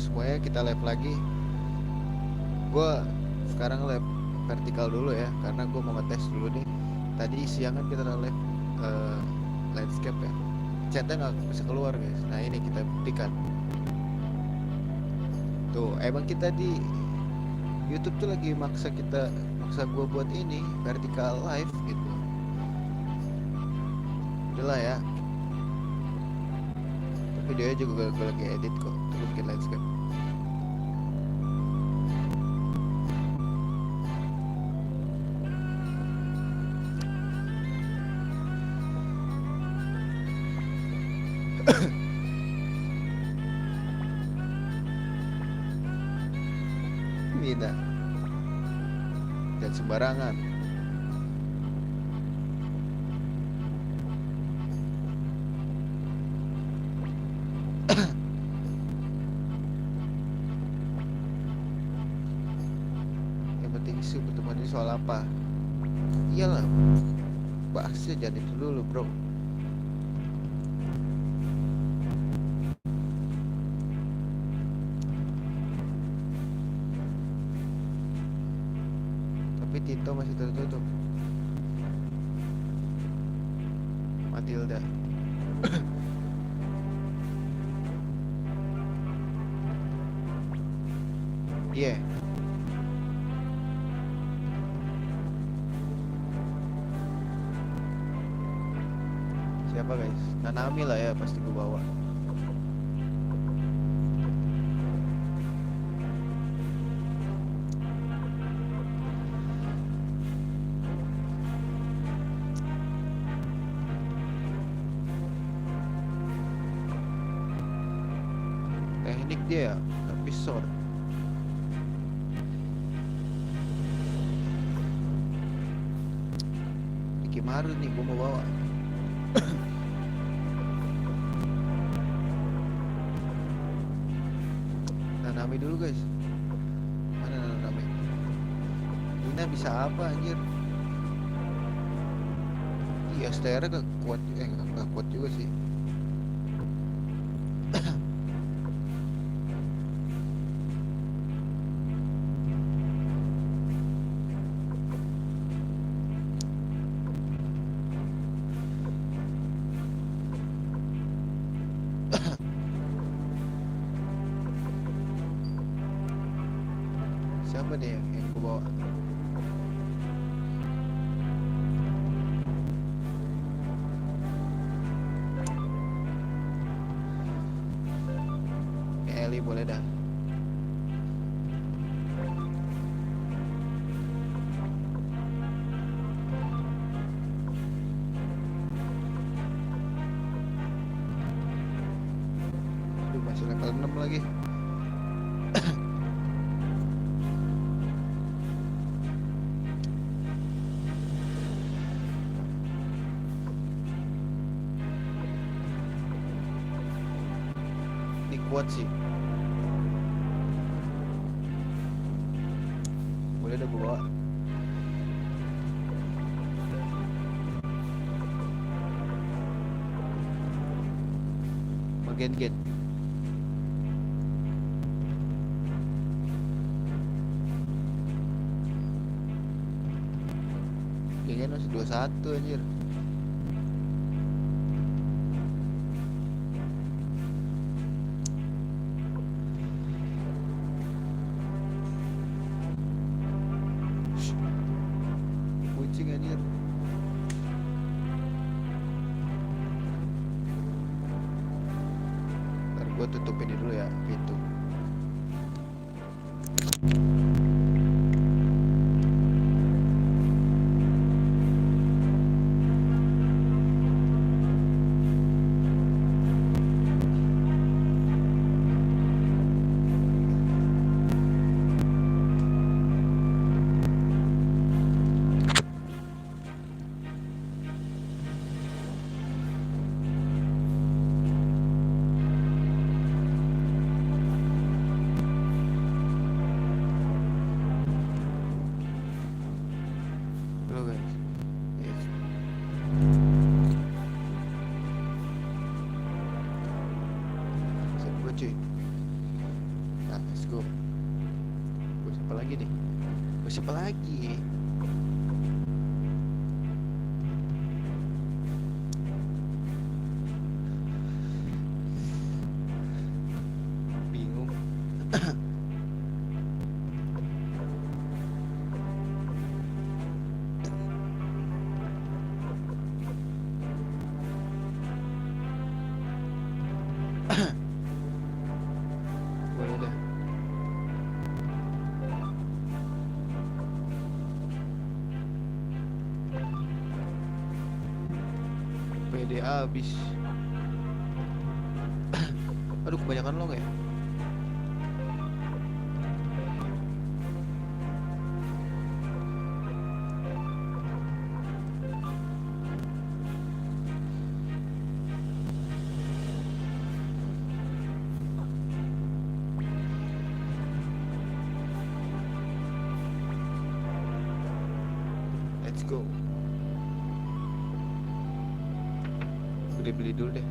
semuanya, kita live lagi. Gue sekarang live vertikal dulu ya, karena gue mau ngetes dulu nih. Tadi siang kan kita live eh, landscape ya, chatnya nggak bisa keluar guys. Nah ini kita buktikan. Tuh emang kita di YouTube tuh lagi maksa gue buat ini vertikal live gitu. Udahlah ya, videonya juga gue lagi edit kok. Gue bikin landscape. Mina dan sembarangan. Yang penting isu pertemuan ini soal apa? Iyalah, bahasnya jangan itu dulu bro. Tapi Tito masih tertutup. Matilda. Iya. Yeah. Siapa guys? Nanami lah ya pasti gue bawa. Teknik dia episode. Ricky Maru nih gue mau bawa. Nanami dulu guys. Mana Nanami? Lina bisa apa anjir? Iya STR gak kuat, gak kuat juga sih. Siapa deh yang gue bawa? Eli boleh dah. Aduh masih level 6 lagi. Ini kuat sih. Boleh dah gue bawa. Gen. Gen masih 21 anjir. Kucing anjir. Ntar gue tutup ini dulu ya pintu. Dulu guys. Yes. Siap gue cuy. Nah, let's go. Gue siapa lagi nih? Gue siapa lagi? Bingung. Boleh deh. PD abis. Aduh, kebanyakan long ya. Let's go. Beli-beli dulu deh.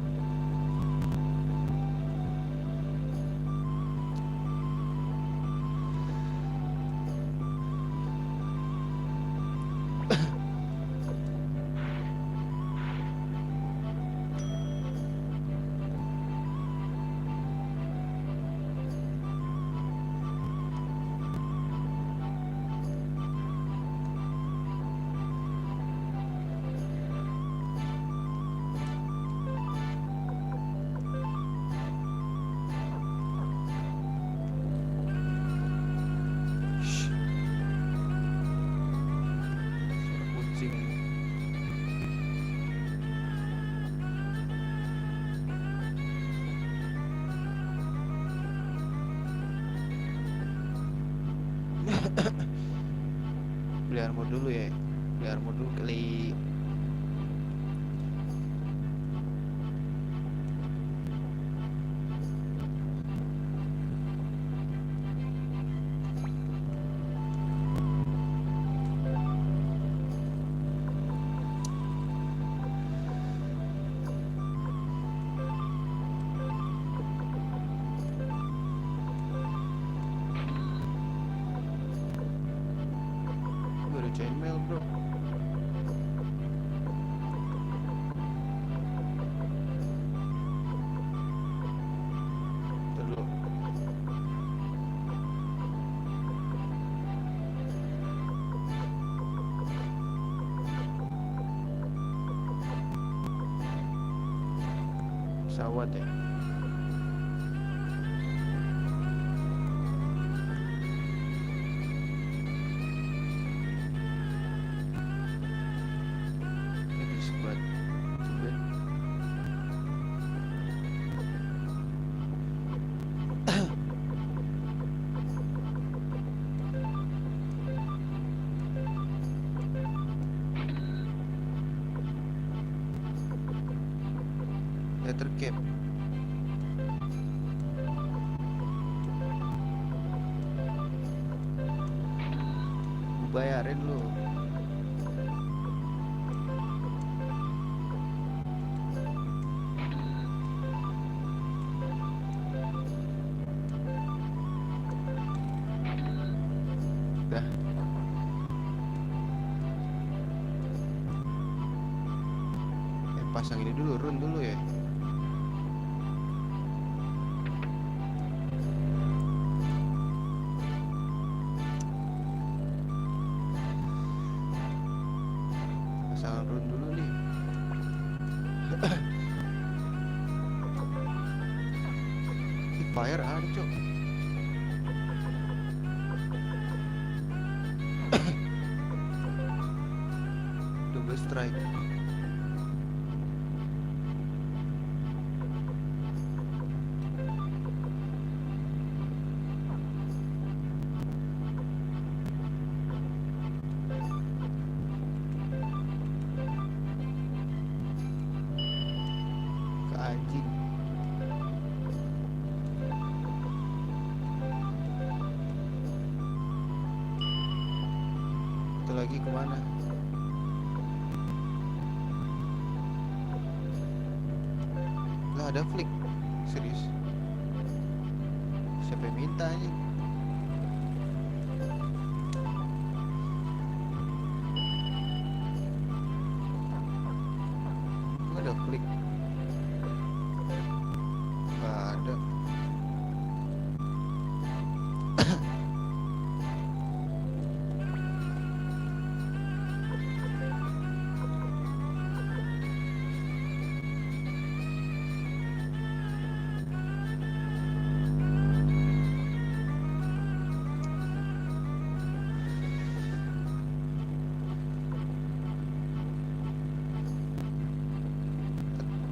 Shh, kucing. Beli armor dulu ya. Beli armor dulu kali. Gue ada chainmail bro. Ntar dulu. Pesawat ya. Ini berisik banget. Tumben. Letter cap. Gue bayarin lu. Dah. Pasang ini dulu, run dulu ya. Pasang run dulu nih. Fire ada cok. Double strike. Ke anjing. Itu lagi kemana? Lah ada flick. Serius. Siapa yang minta anjing? Gua udah klik. Gak ada.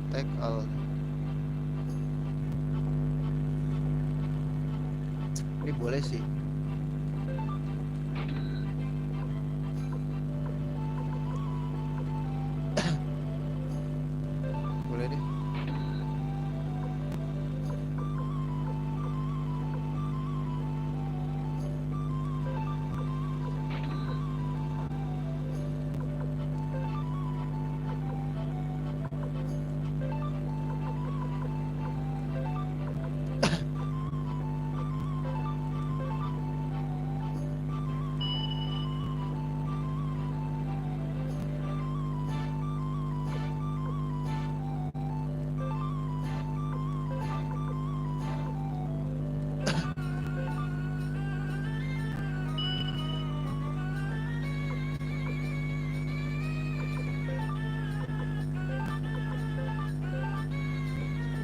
Tag all. Ini boleh sih. Boleh deh.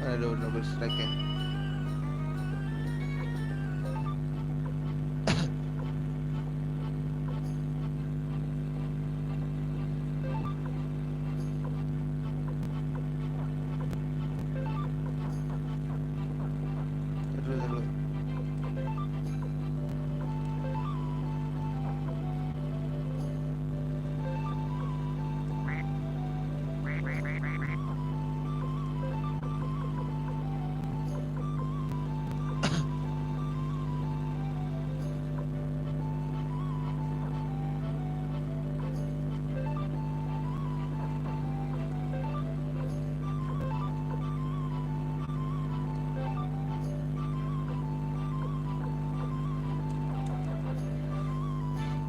Ada double strike ya. Terus.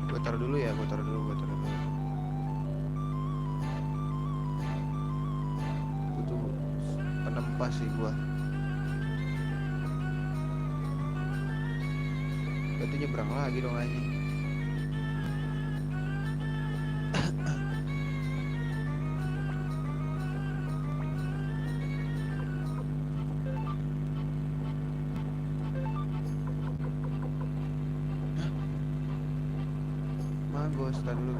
Gue taruh dulu ya, gue taruh dulu. Butuh penempas sih gua. Berarti nyebrang lagi dong anjing. Magos, tar dulu.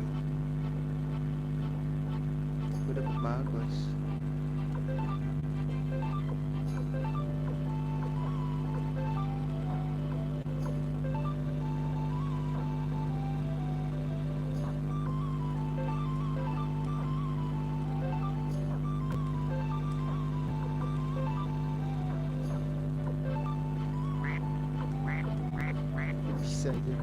Gue dapet magos. Bisa aja.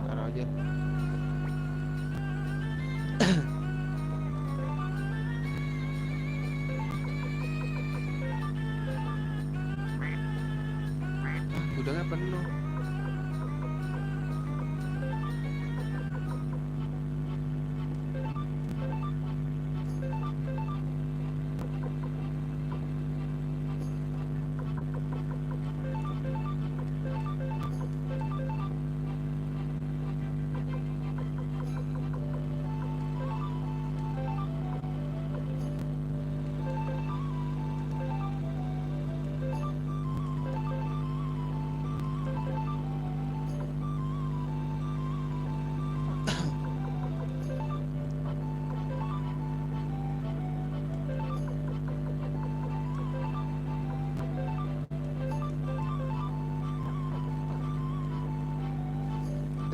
Taruh aja. Gudangnya penuh.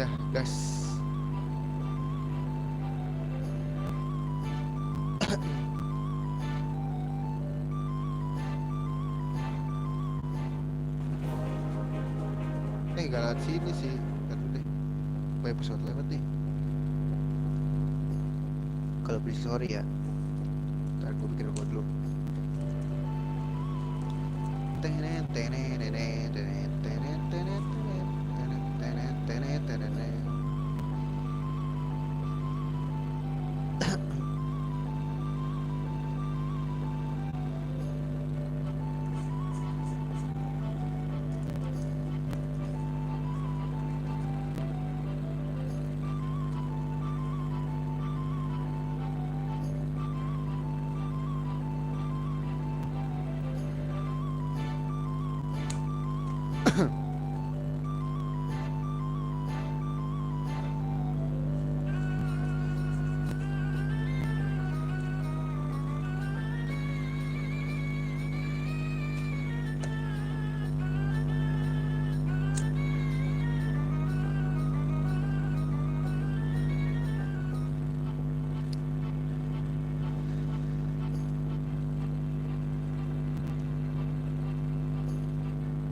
Dah, gas. nggak lewat sini sih. Ntar dulu deh. Banyak pesawat lewat nih. Kalau beli sorry ya. Ntar gue bikin rumah dulu. Tenen tenen tenen tenen tenen tenen tenen tenen tenen tenen.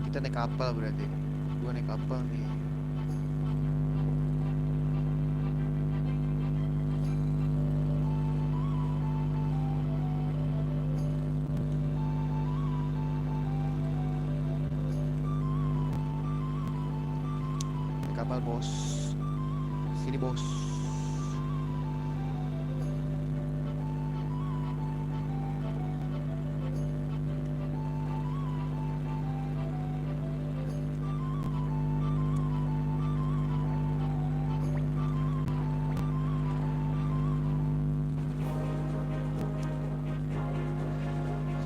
Kita naik kapal berarti. Gua naik kapal nih. Naik kapal bos. Sini bos.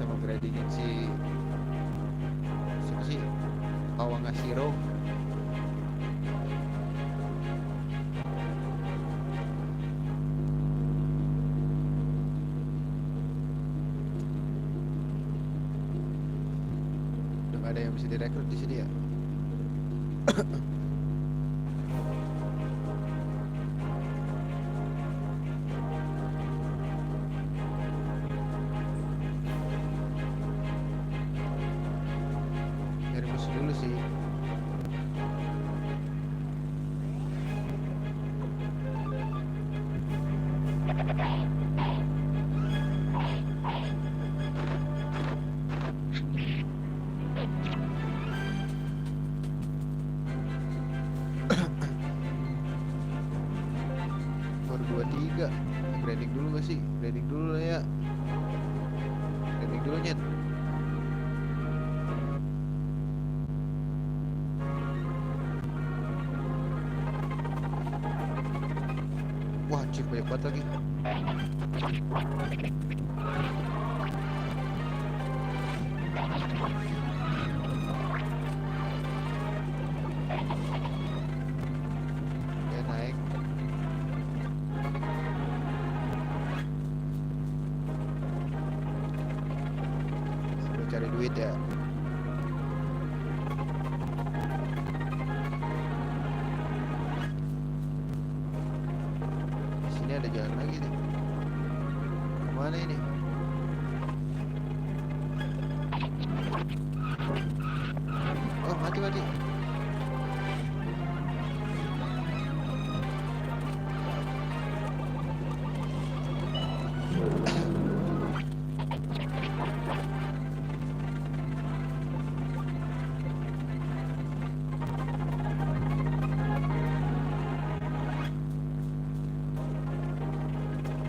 Sama gradingin si siapa sih? Pawang Asiro. Udah gak ada yang bisa direkrut di sini ya. Nyari musuh dulu sih. Baru 23. Branding dulu gak sih? Branding dulu lah ya. Branding dulu nyet. Wah, anjir banyak banget lagi. Ya naik. Sambil cari duit ya. Sini ada jalan lagi nih. Kemana ini? Oh, mati mati.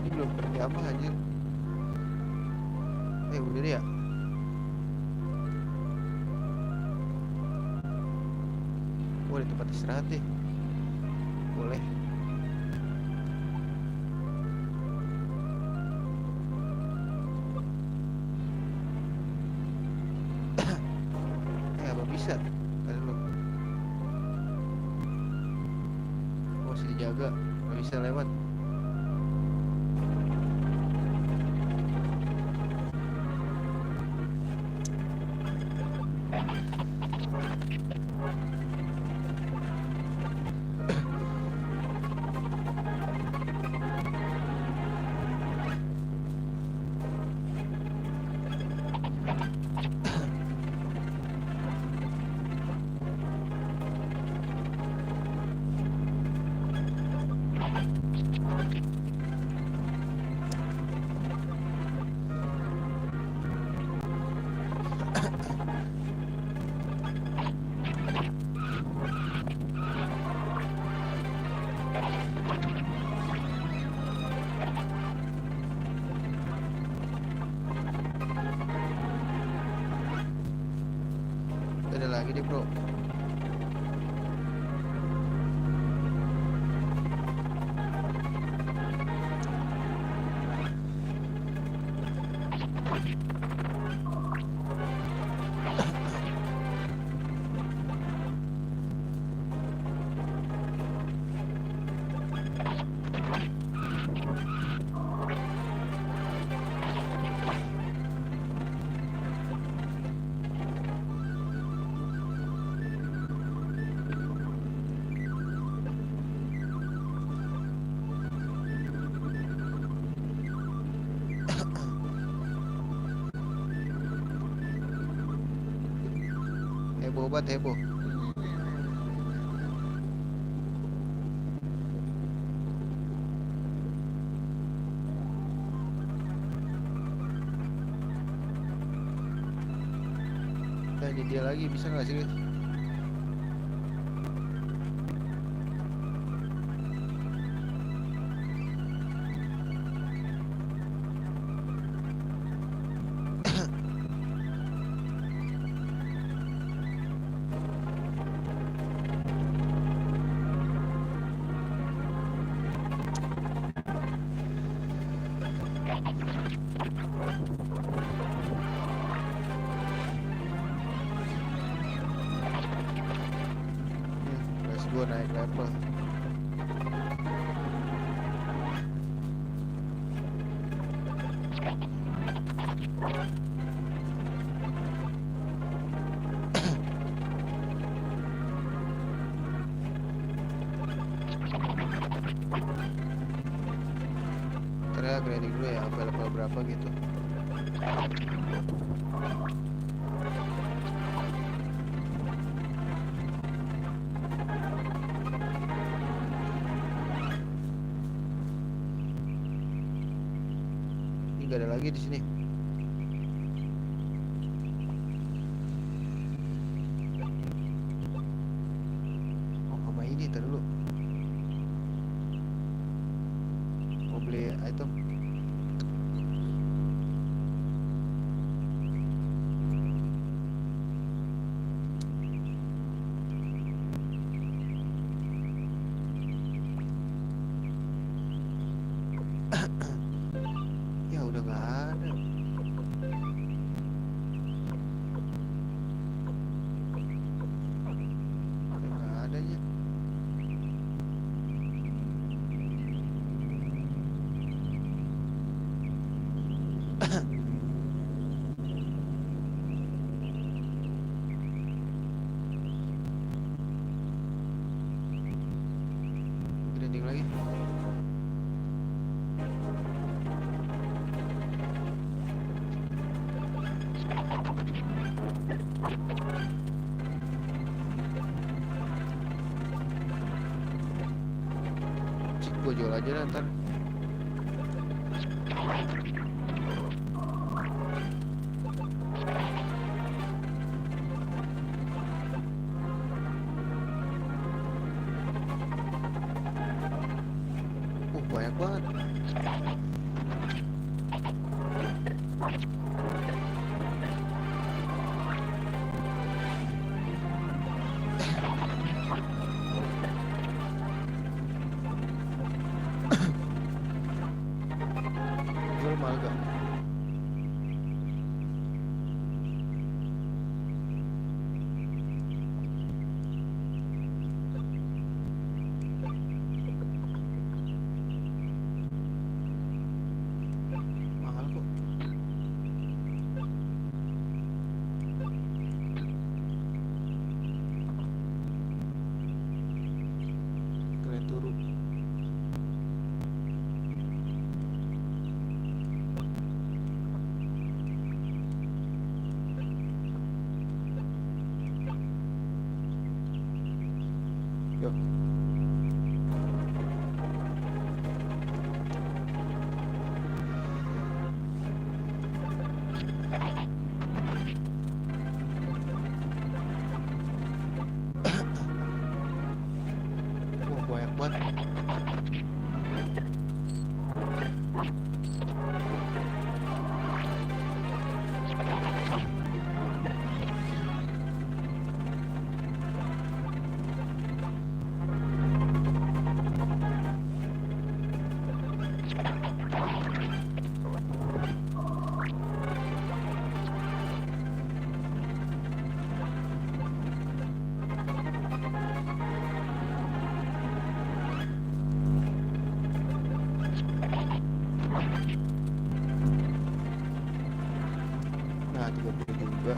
Ini belum pergi apa anjir. Udah deh ya. Oh, di tempat istirahat deh. Boleh. Apa bisa? Ada lu. Oh, masih dijaga. Gak bisa lewat. Ada lagi deh bro. Heboh banget, heboh. Nah, ini dia lagi, bisa nggak sih? Guys, gua naik level. Karena grinding dulu ya, sampai level berapa gitu. Ini gak ada lagi di sini. Oh, sama ini tar dulu. Mau beli item. Ya udah nggak ada. Udah nggak adanya. Grinding lagi. Cik, gua jual aja dah ntar. Banyak banget. Jual mahal gak? Mahal kok. Kalian turun. Yuk. 32.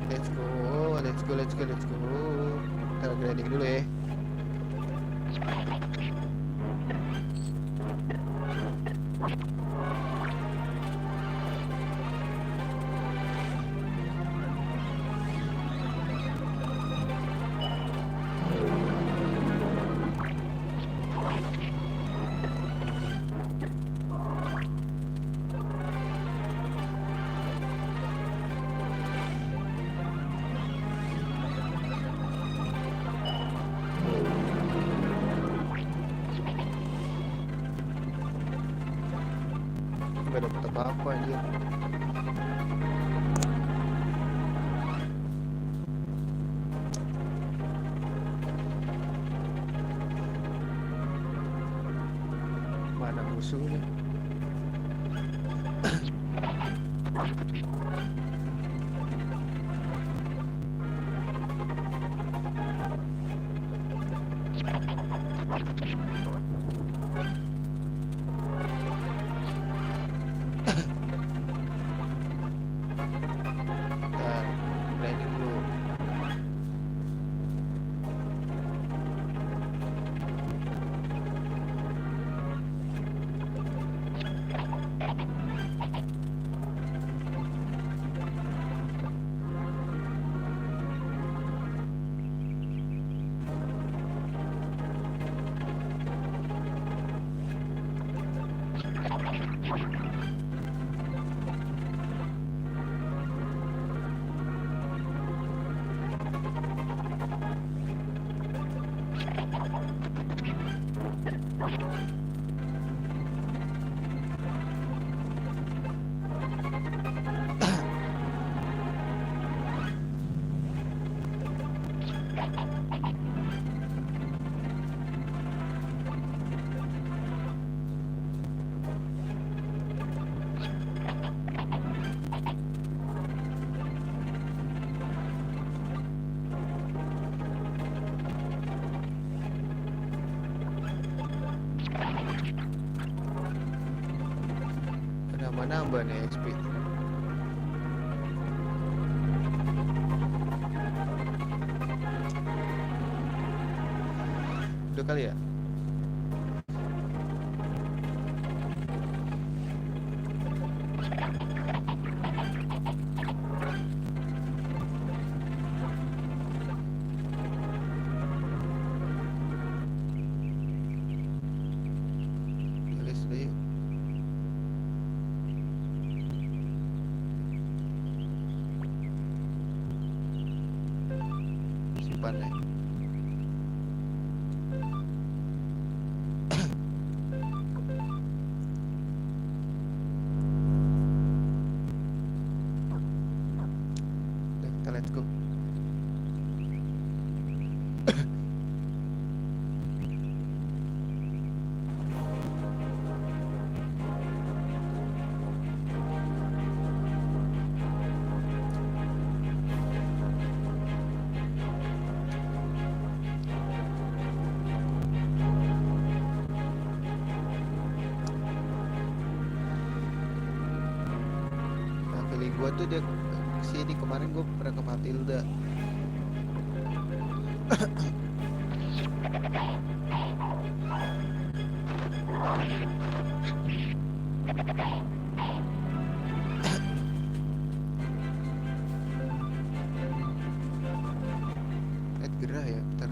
Let's go. Kita grinding dulu ya. Gak dapet apa-apa anjir. Mana musuhnya? Bentar, grinding dulu. Nambah nih XP. Udah kali ya? Tulis deh. Simpan deh. Kita let's go. Nah, feeling gua tuh dia sini kemarin gua pernah ke Matilda. Gerah ya, bentar.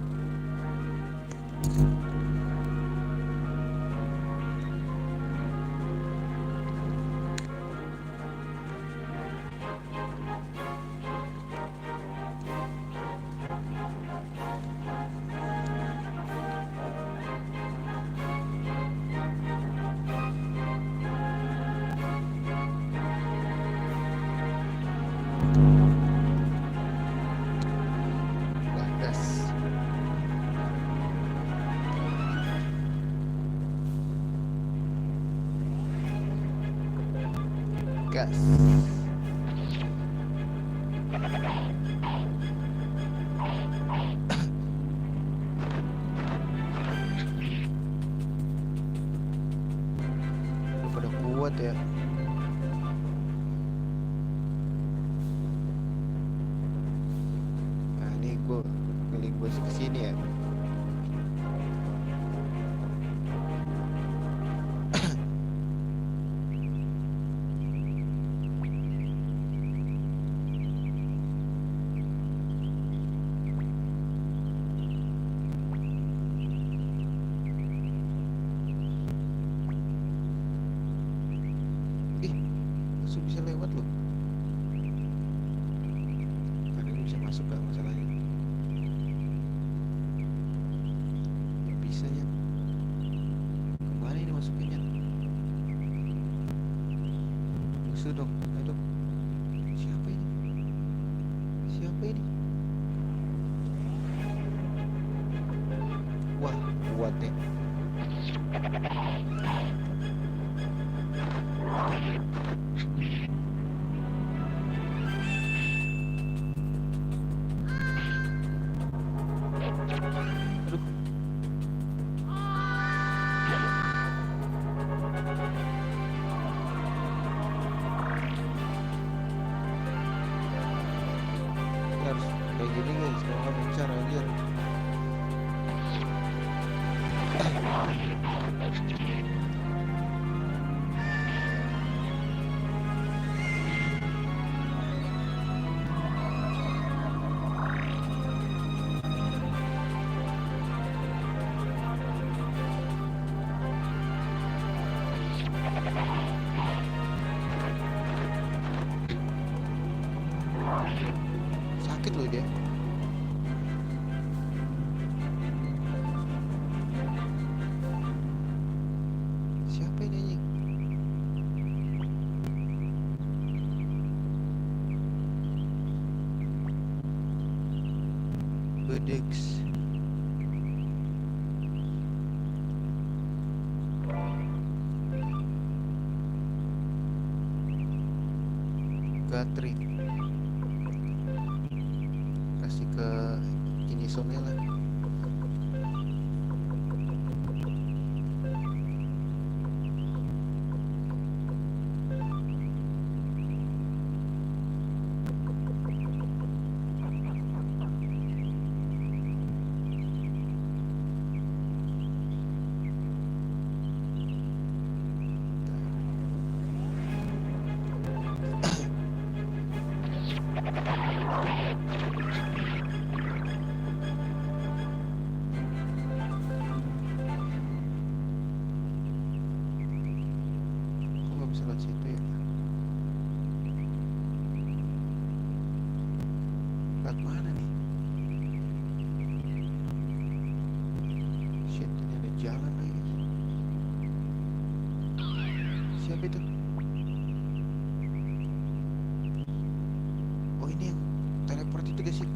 Gas. Gas. ya. Nah ini gue klik bus ke sini ya. Ih, langsung bisa lewat loh. Karena ini bisa masuk gak masalahnya. Gak bisa ya. Kemana ini masuknya? Musuh dong, ayo dong. Siapa ini? Siapa ini? Wah, kuat deh. Aduh. Kita harus kayak gini guys, kalau nggak mencar aja. Sakit loh dia. Siapa ini anjing? Bedex. Gatri. Kasih ke ini zone lah. Kok nggak bisa lewat situ ya? Lewat mana nih? Shit, ini ada jalan lagi. Siapa itu? Oh ini yang teleport itu guys sih.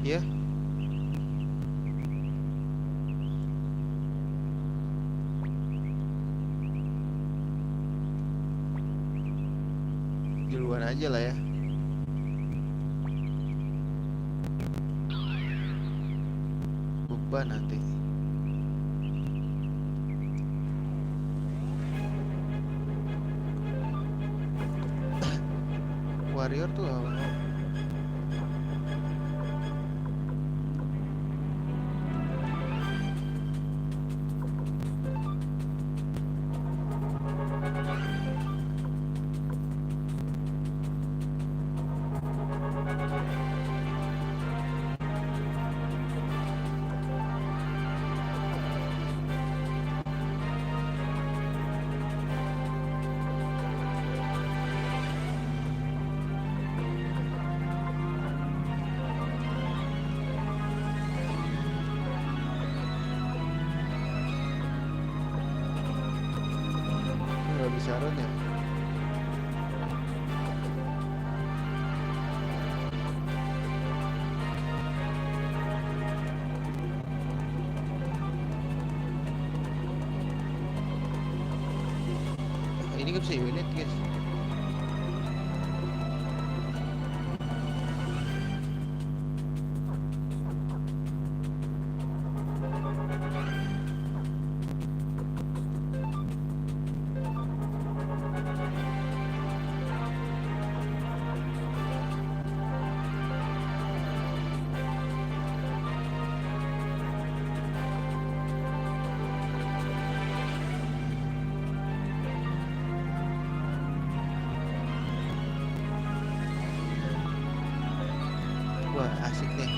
Ya. Duluan aja lah ya. Beban nanti. Warrior tuh apa? Nggak bisa run ya? Ini gak bisa unit guys. Wah asik nih.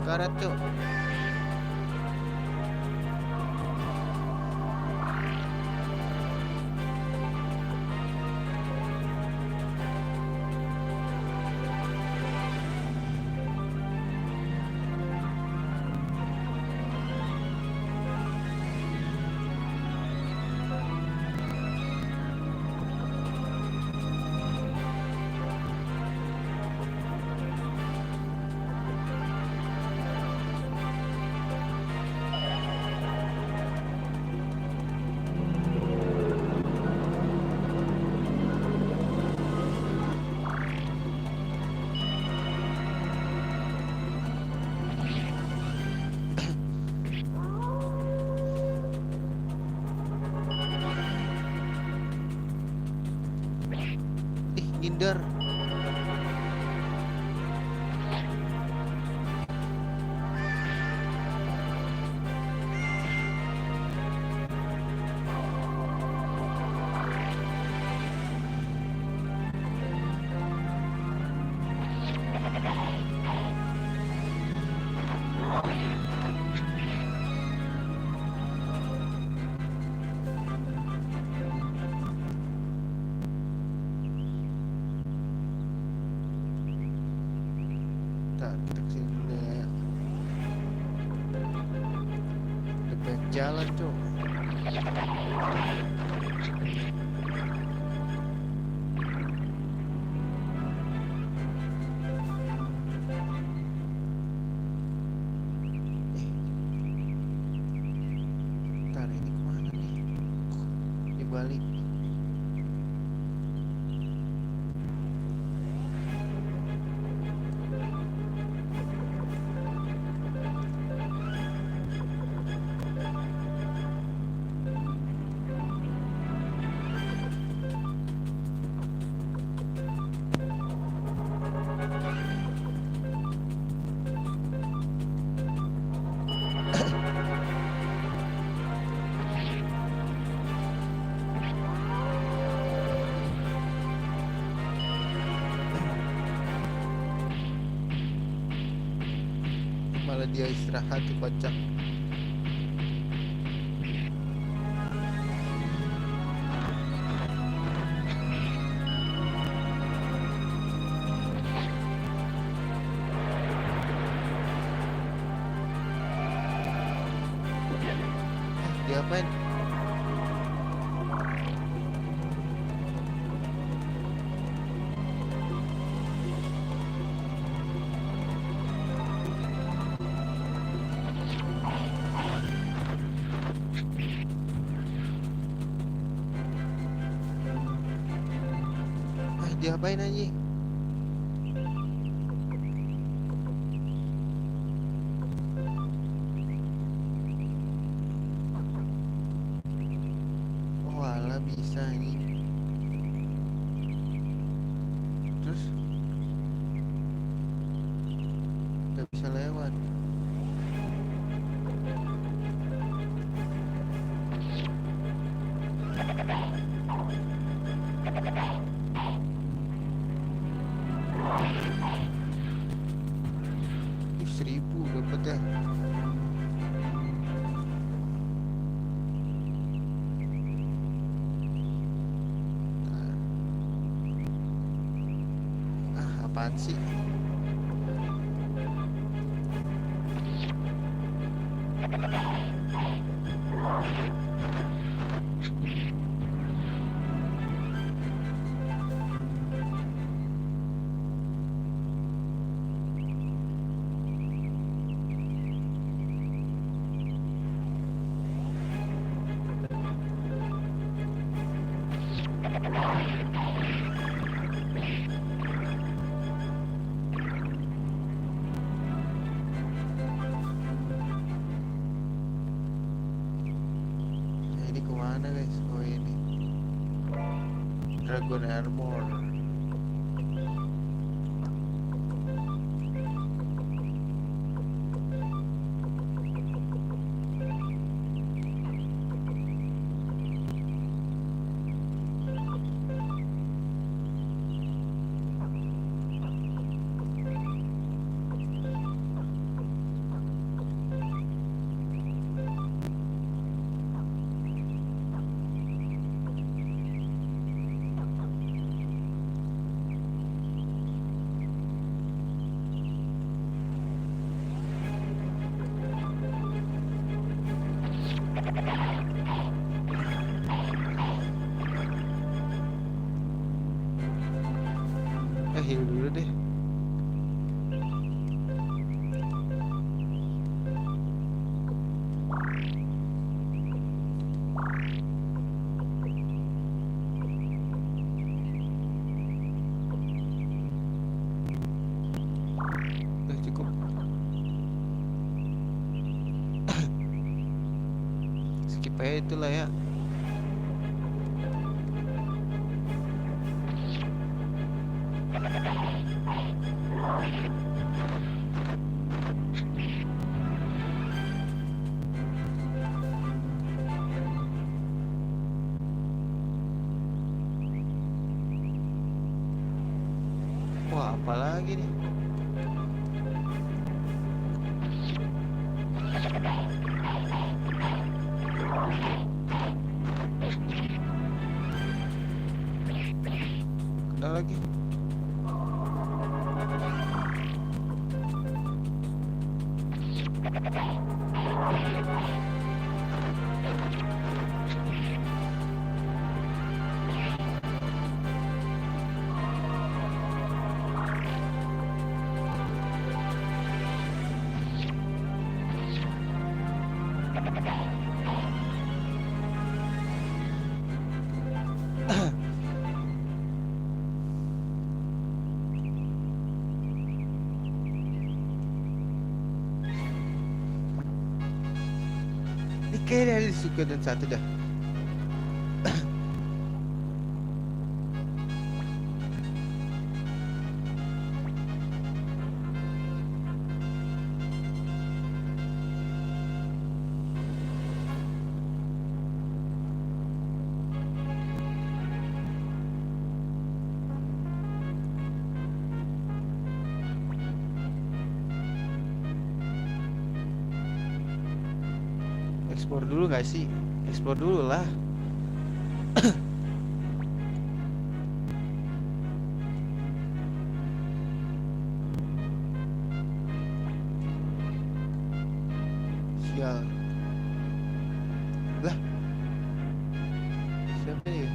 Karet tuh. Ih, ngindar. Ntar kita kesini dulu ya. Depan jalan tuh. Ntar ini kemana nih? Dibalik. Malah dia istirahat tuh kocak. Diapain? Diapain anjing? Oh alah bisa anjing. Terus gak bisa lewat. Ih, 1000 dapat ya. apaan sih? Nah, ini kemana guys? Oh ini Dragon Armor. Heal dulu deh. Udah cukup. Skip aja itulah ya. Wah, apa lagi nih? Kena lagi. Ini kayaknya ada suka dan satu dah. Explore dulu gak sih? Explore dulu lah. Sial. Lah, siapa ya?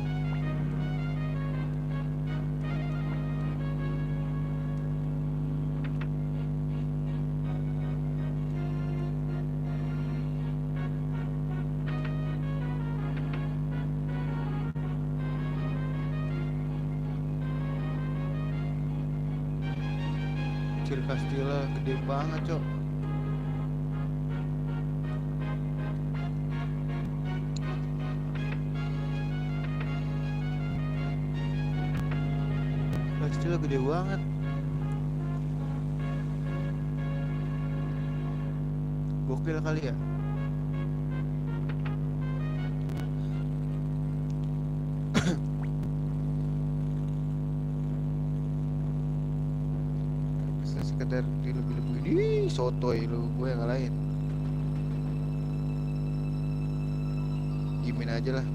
Kecil Castilla gede banget, Cok. Castilla gede banget. Gokil kali ya. Sekedar film-film gini, sotoy lu, gue yang ngalahin. Gimin aja lah.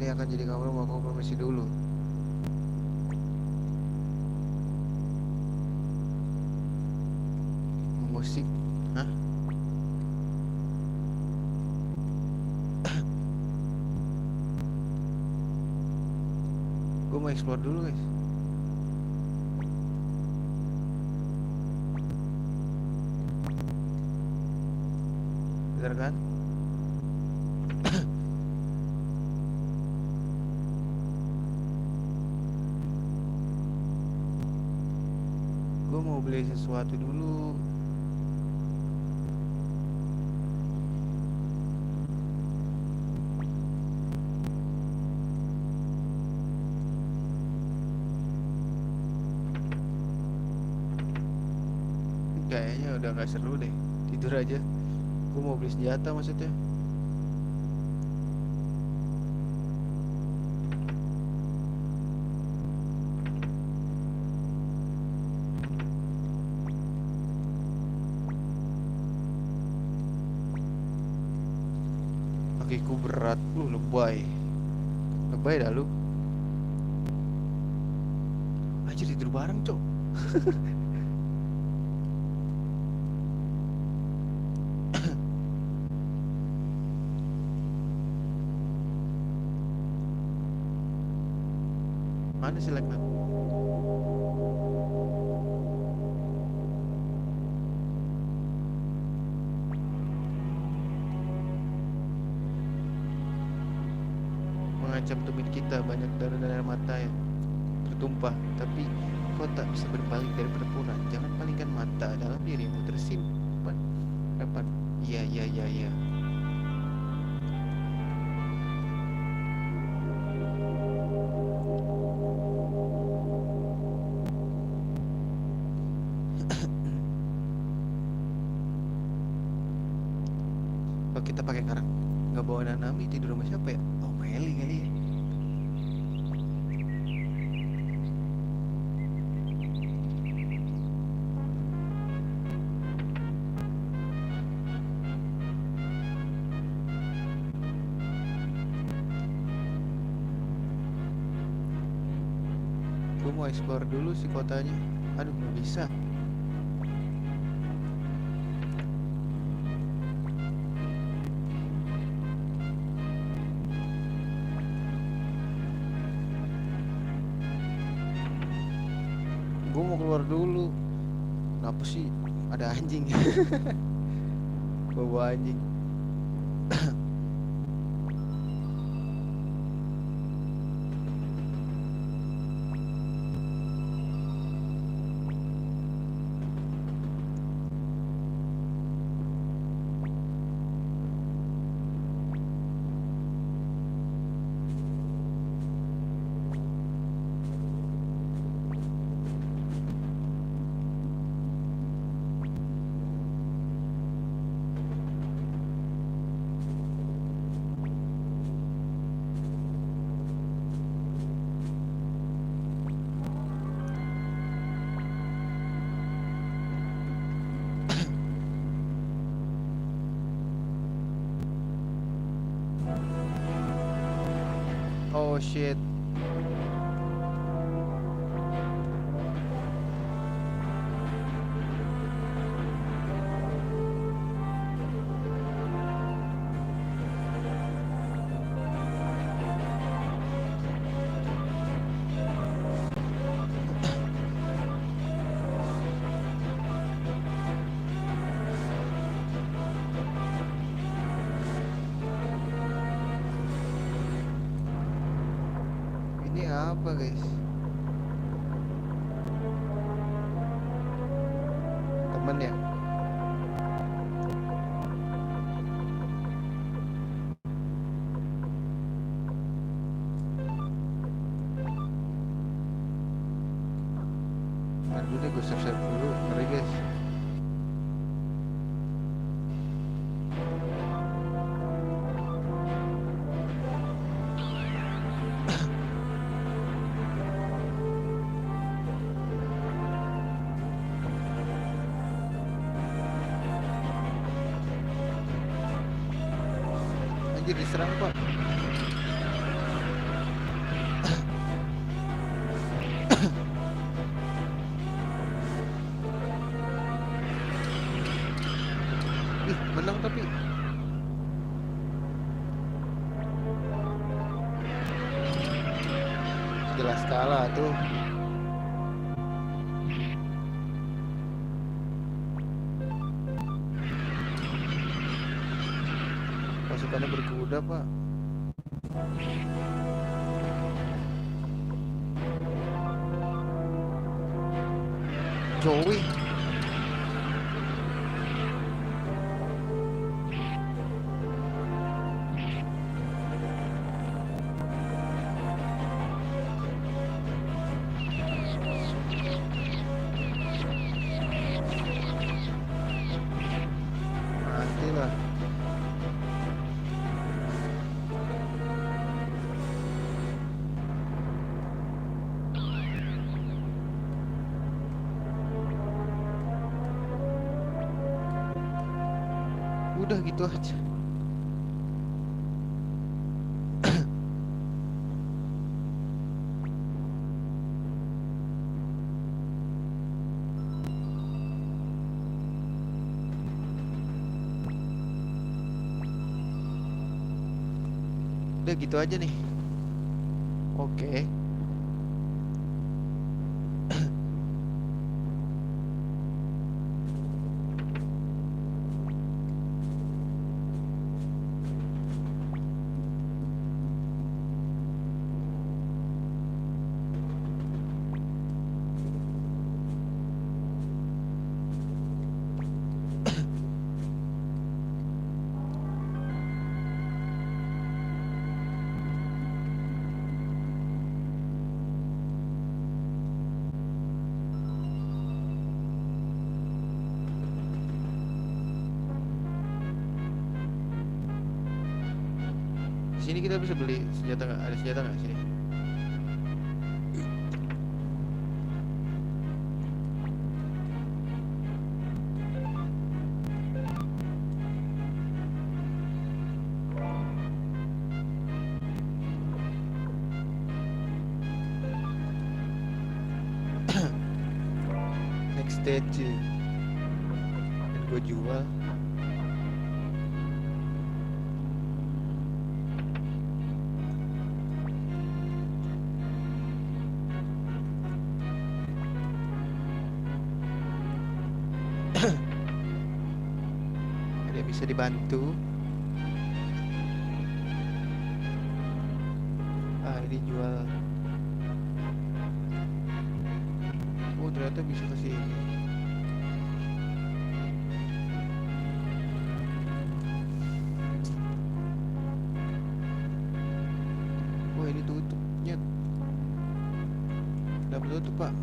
ini akan jadi kamar mau aku permisi dulu. Musik, hah? Gue mau explore dulu guys. Bener kan? Gue mau beli sesuatu dulu. Kayaknya udah gak seru deh. Tidur aja. Gue mau beli senjata maksudnya. Kakiku berat. Lebay. Lebay dah lu. Aja tidur bareng cok. Mana sih like? Mengancam tubuh kita, banyak darah dan air mata yang tertumpah, tapi kau tak bisa berbalik dari pertempuran. Jangan palingkan mata dalam dirimu tersimpan. Dapat. Iya. Kalau kita pakai karang, nggak bawa Nanami, tidur sama siapa ya? Oh, Meli kali ya. Gue mau explore dulu sih kotanya. Aduh, nggak bisa. Gue mau keluar dulu. Kenapa sih ada anjing? Bawa anjing. Oh shit. Ini apa guys? Temen ya? Ntar dulu deh, gue save dulu. Ngeri guys. Anjir, diserang pak. Ih, menang tapi. Jelas kalah tuh. Pasukannya berkuda, Pak. Joey. Matilah. Udah gitu aja. Udah gitu aja nih. Oke. Sini kita bisa beli senjata nggak? Ada senjata nggak sini? Next stage. Dan gue jual. Ada yang bisa dibantu. Ah, ini jual. Oh, ternyata bisa ke sini. Oh, ini tutupnya. Dapat tutup, Pak.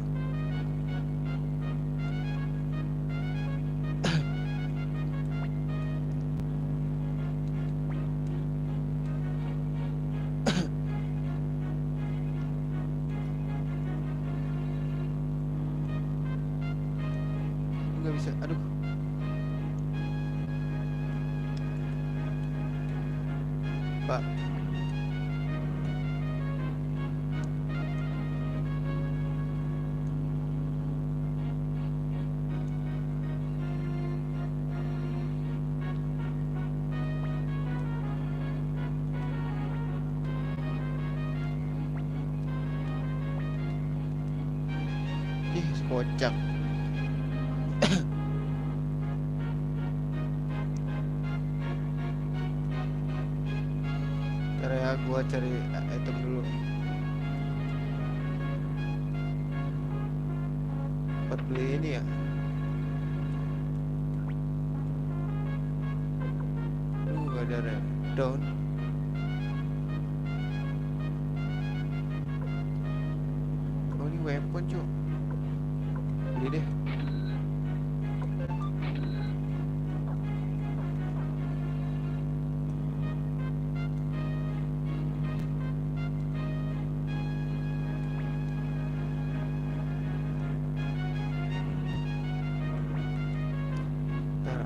Nggak bisa. Aduh. Pak. Ih, kocak. Ntar ya, gua cari item dulu. Buat beli ini ya. Gak ada down. Oh, ini weapon, cuk. Beli deh.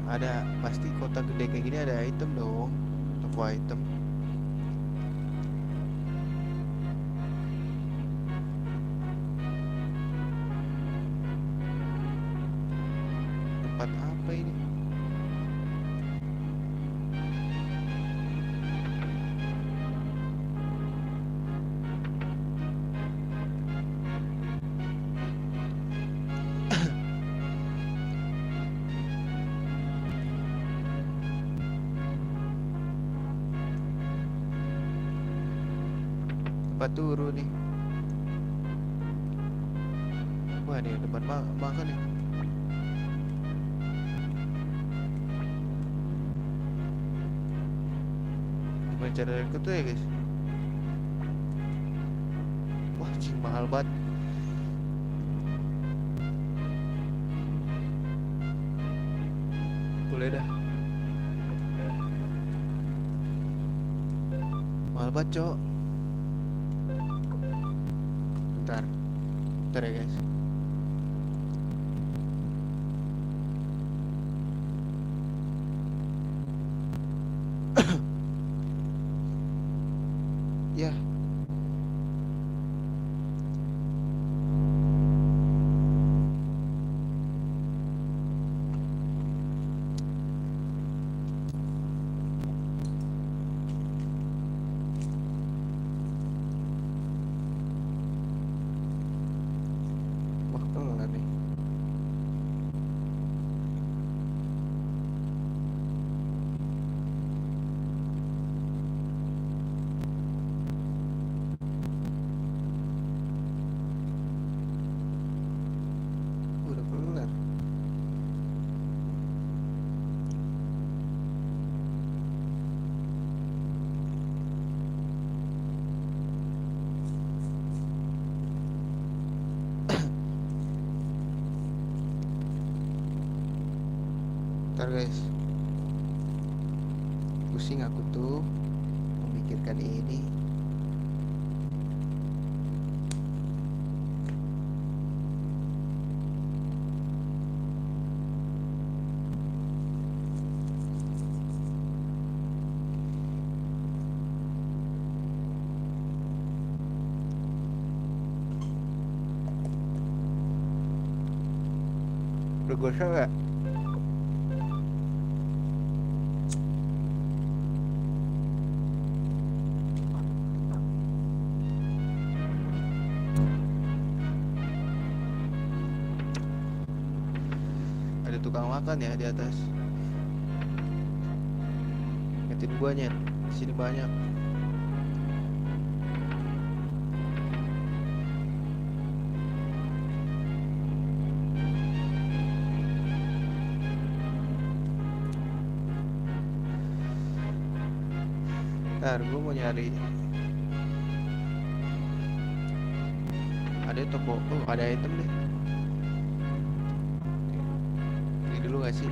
Ada pasti kota gede kayak gini ada item dong, toko item. Tempat apa ini? apa turun nih? Wah, nih depan makan nih. Gimana cara ikut tuh ya guys? Wah, cing mahal banget. Boleh dah. Mahal banget, Cok. Bentar. Bentar ya guys. Ya. Wah, kelar nih. Udah kelar. Ntar guys, pusing aku tuh memikirkan ini. Udah gosong gak? Ada tukang makan ya di atas. Ngetin gua nyet. Di sini banyak. Ntar gua mau nyari. Ada toko. Oh, ada item deh. Ini dulu gak sih?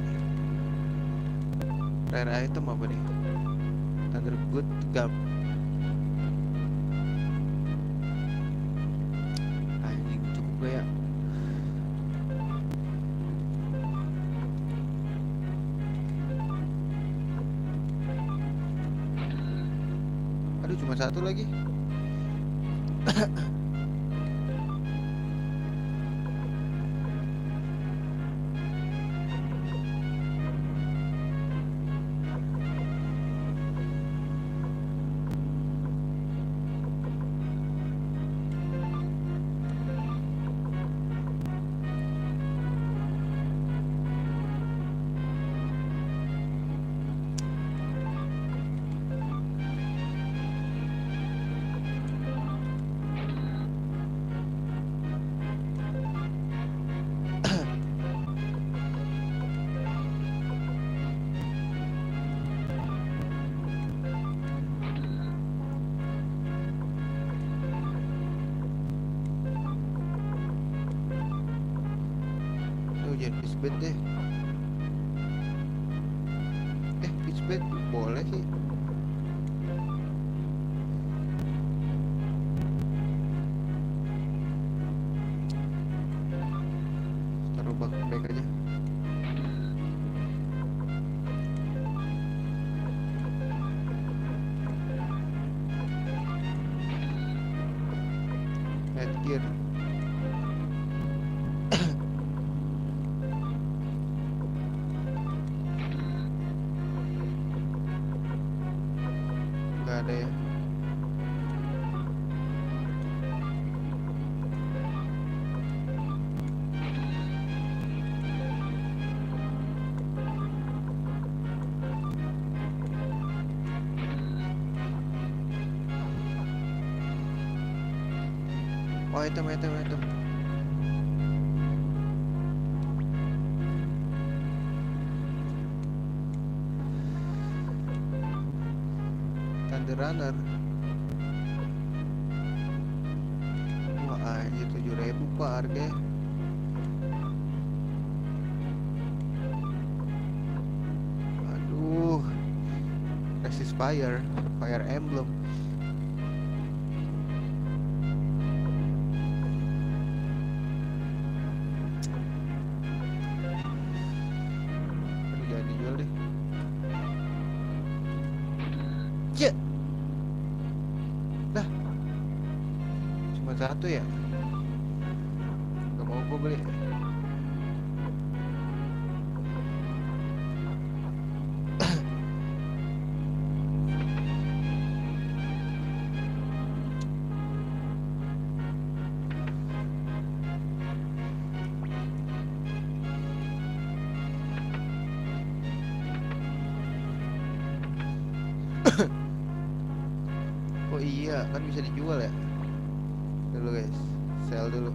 Rare item apa nih? Thunderbolt Gulp. Anjing, cukup gak ya? Aduh, cuma satu lagi. Oh, jangan pitchbed deh. Pitchbed boleh sih. Taruh back aja. Headgear. Nggak ada ya. item. Thunder Runner. Wah anjir 7.000 pak harganya. Aduh. Resist Fire Emblem. Aduh jangan dijual deh. Ya. Dah. Cuma satu ya. Gak mau gue beli. Oh iya, kan bisa dijual ya. Dulu guys, sell dulu.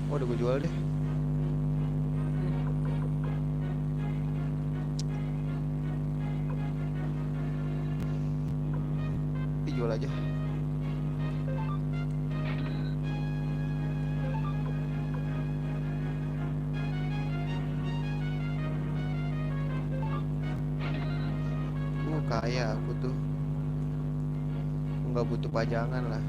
Oh udah gue jual deh. Dijual aja. Kaya aku tuh, nggak butuh pajangan lah.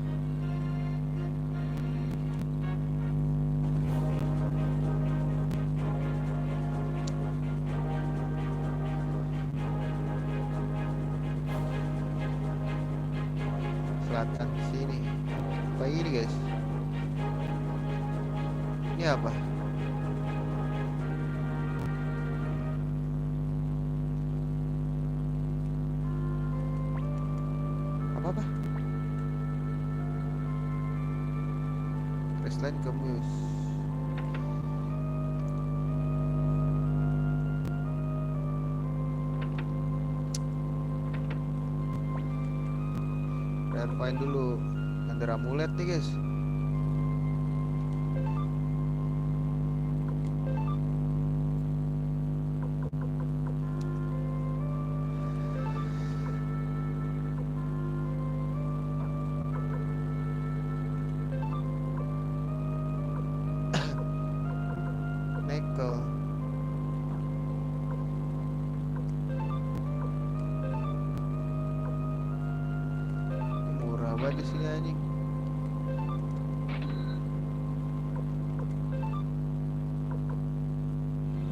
Selatan sini. Apa ini guys? Ini apa? Apa? Crestline Kemus. Find dulu Thunder Amulet nih guys. Nekel. Murah banget di sini anjing.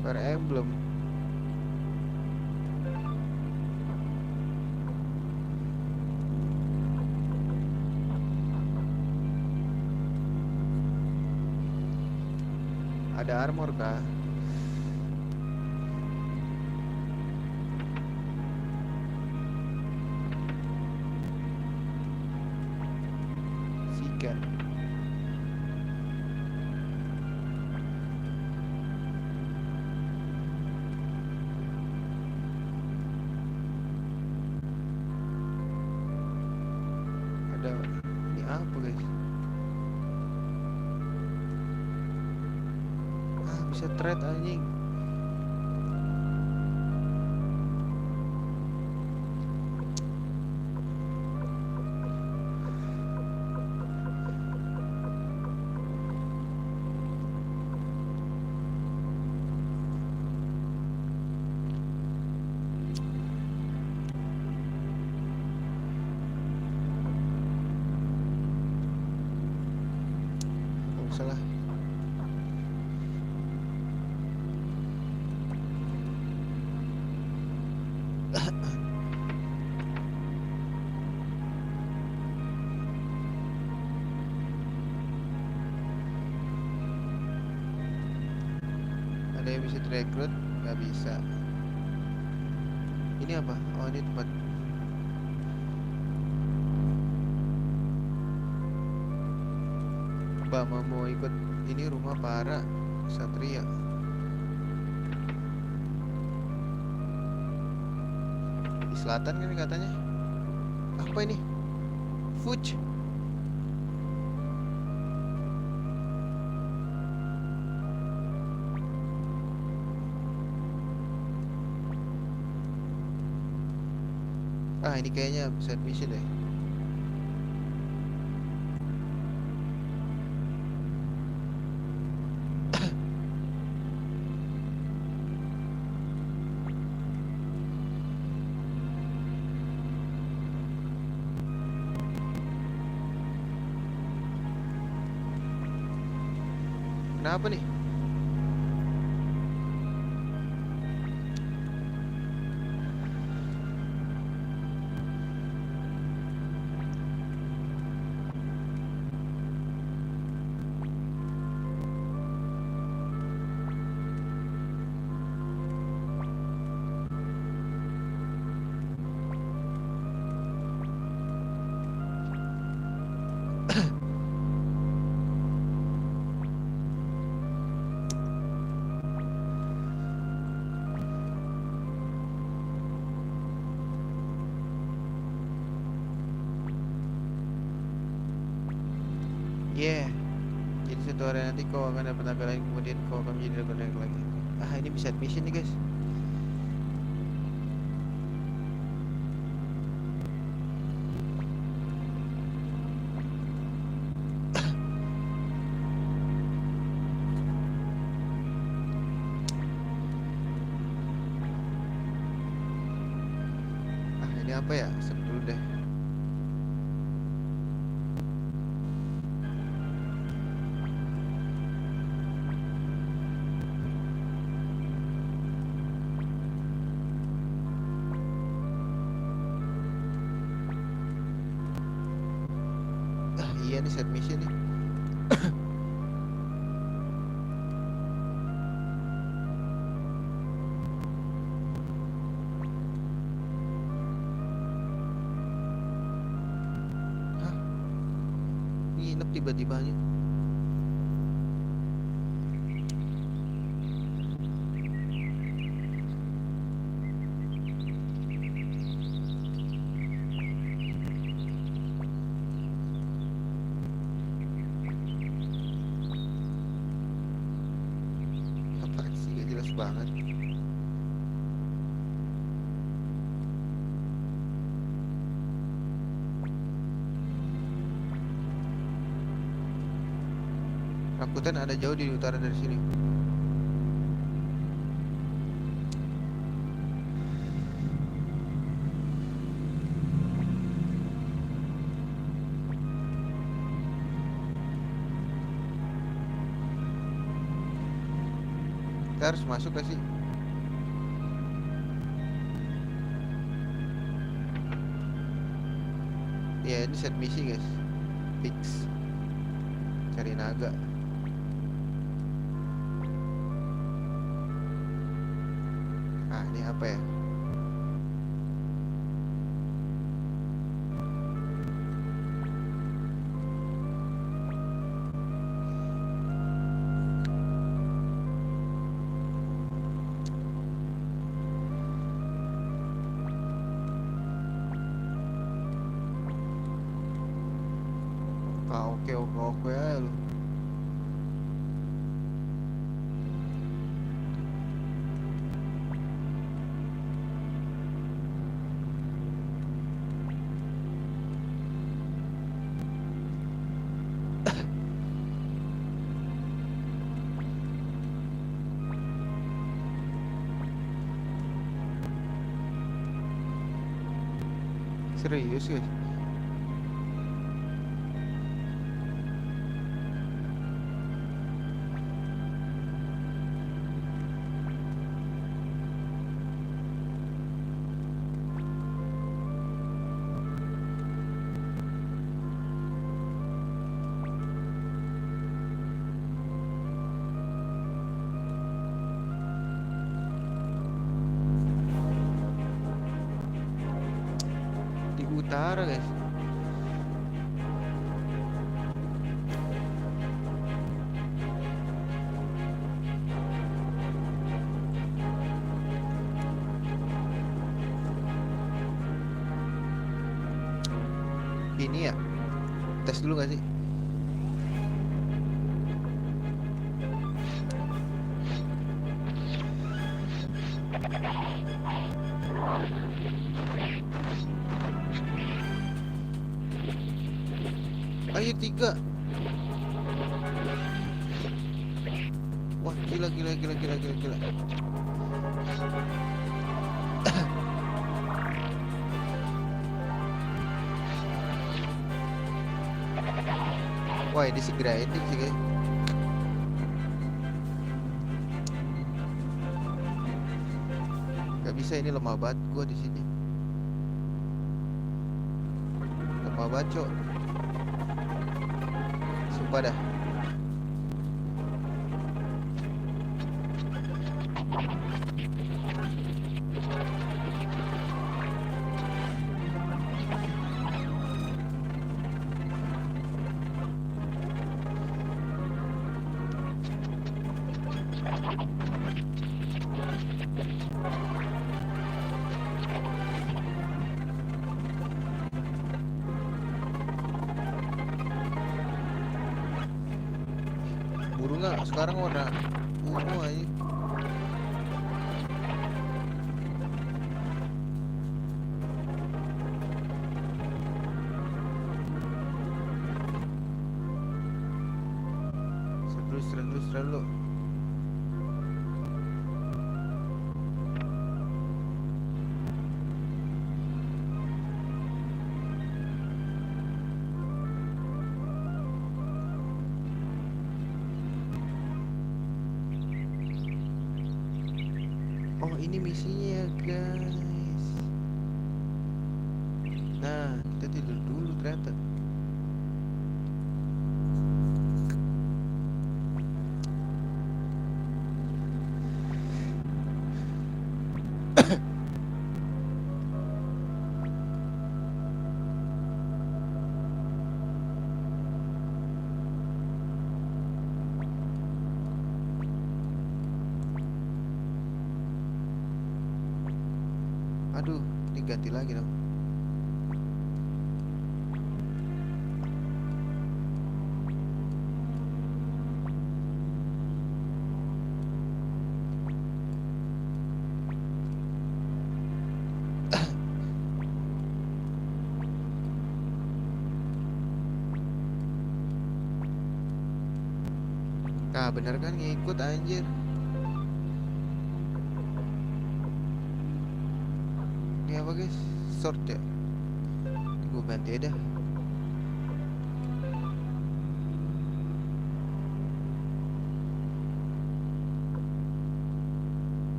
Fire Emblem. Ada armor kah? Sikat. Ada ini apa guys? Bisa trade anjing. Oh, salah. Ada yang bisa direkrut? Nggak bisa. Ini apa? Oh ini tempat. Bama mau ikut ini rumah para Satria. selatan kan katanya. Apa ini? Fuj. Ah, ini kayaknya side mission deh. Kenapa nih? Yeah. Jadi suatu hari nanti kau akan dapat naga lain, kemudian kau akan menjadi naga lagi. Ah, ini bisa mission nih guys. Ah, ini apa ya? Sep dulu deh. Ah, iya nih set mission nih. Hah? Nginep tiba-tibanya. Apaan sih? Gak jelas banget. Rakuten ada jauh di utara dari sini. Kita harus masuk gak sih? Ya ini set misi guys. Fix. Cari naga. Ah, ini apa ya? Ah, oke oke oke aja lu. Serius guys. Di utara guys. Ini ya, tes dulu gak sih? Ayo 3. Wah gila. Wah ini sih grinding sih guys. Gak bisa, ini lemah banget gua di sini. Lemah banget cok. Sumpah dah. Burungnya sekarang warna ungu aja. Terus. Oh ini misinya ya guys. Nah kita tidur dulu ternyata. Aduh, ini ganti lagi dong. Nah bener kan ngikut anjir. Ini apa guys? Short ya? Gue ganti dah.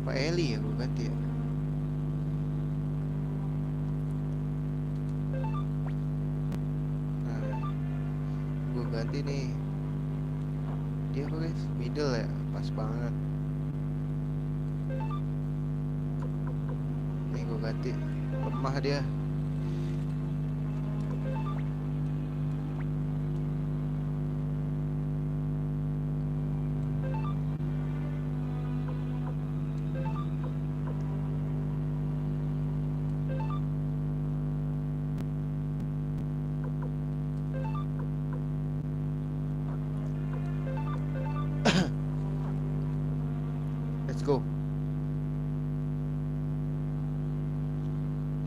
Pak Eli ya gue ganti ya. Nah, gue ganti nih. Dia apa guys? Middle ya? Pas banget. Nih gue ganti. Lemah dia. Let's go.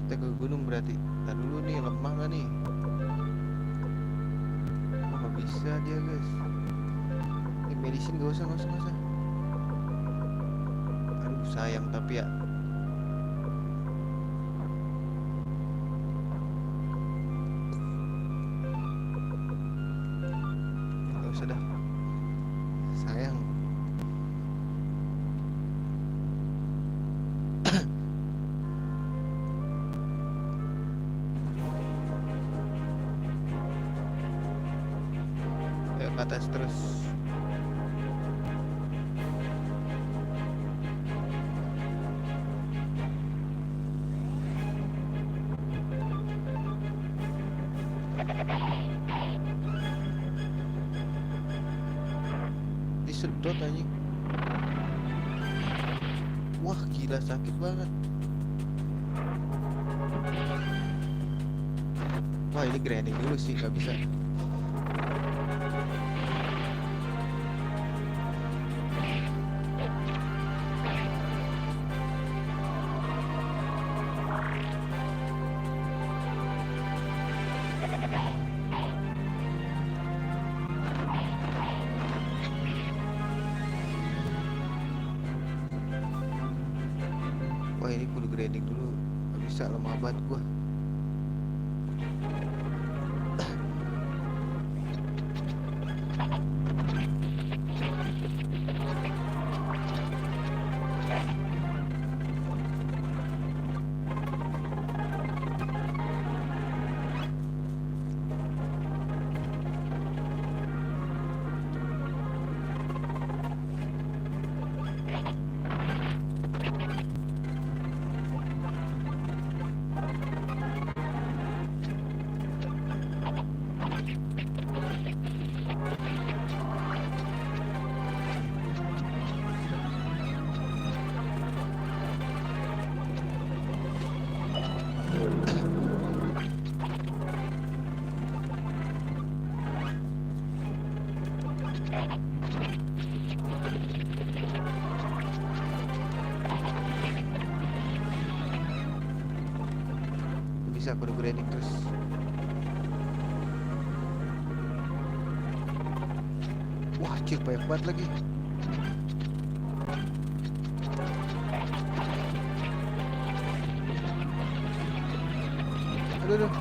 Kita ke gunung berarti. Ntar dulu nih, lemah gak nih? Oh gak bisa dia guys. Ini medicine gak usah. Aduh sayang tapi ya. Gak usah dah. Sayang. Ke atas terus. Disedot anjing. Wah gila sakit banget. Wah ini grinding dulu sih, nggak bisa. Wah ini kudu grinding dulu, nggak bisa, lemah banget gua. Bisa kudu grinding terus. Wah cik banyak banget lagi. Aduh, aduh.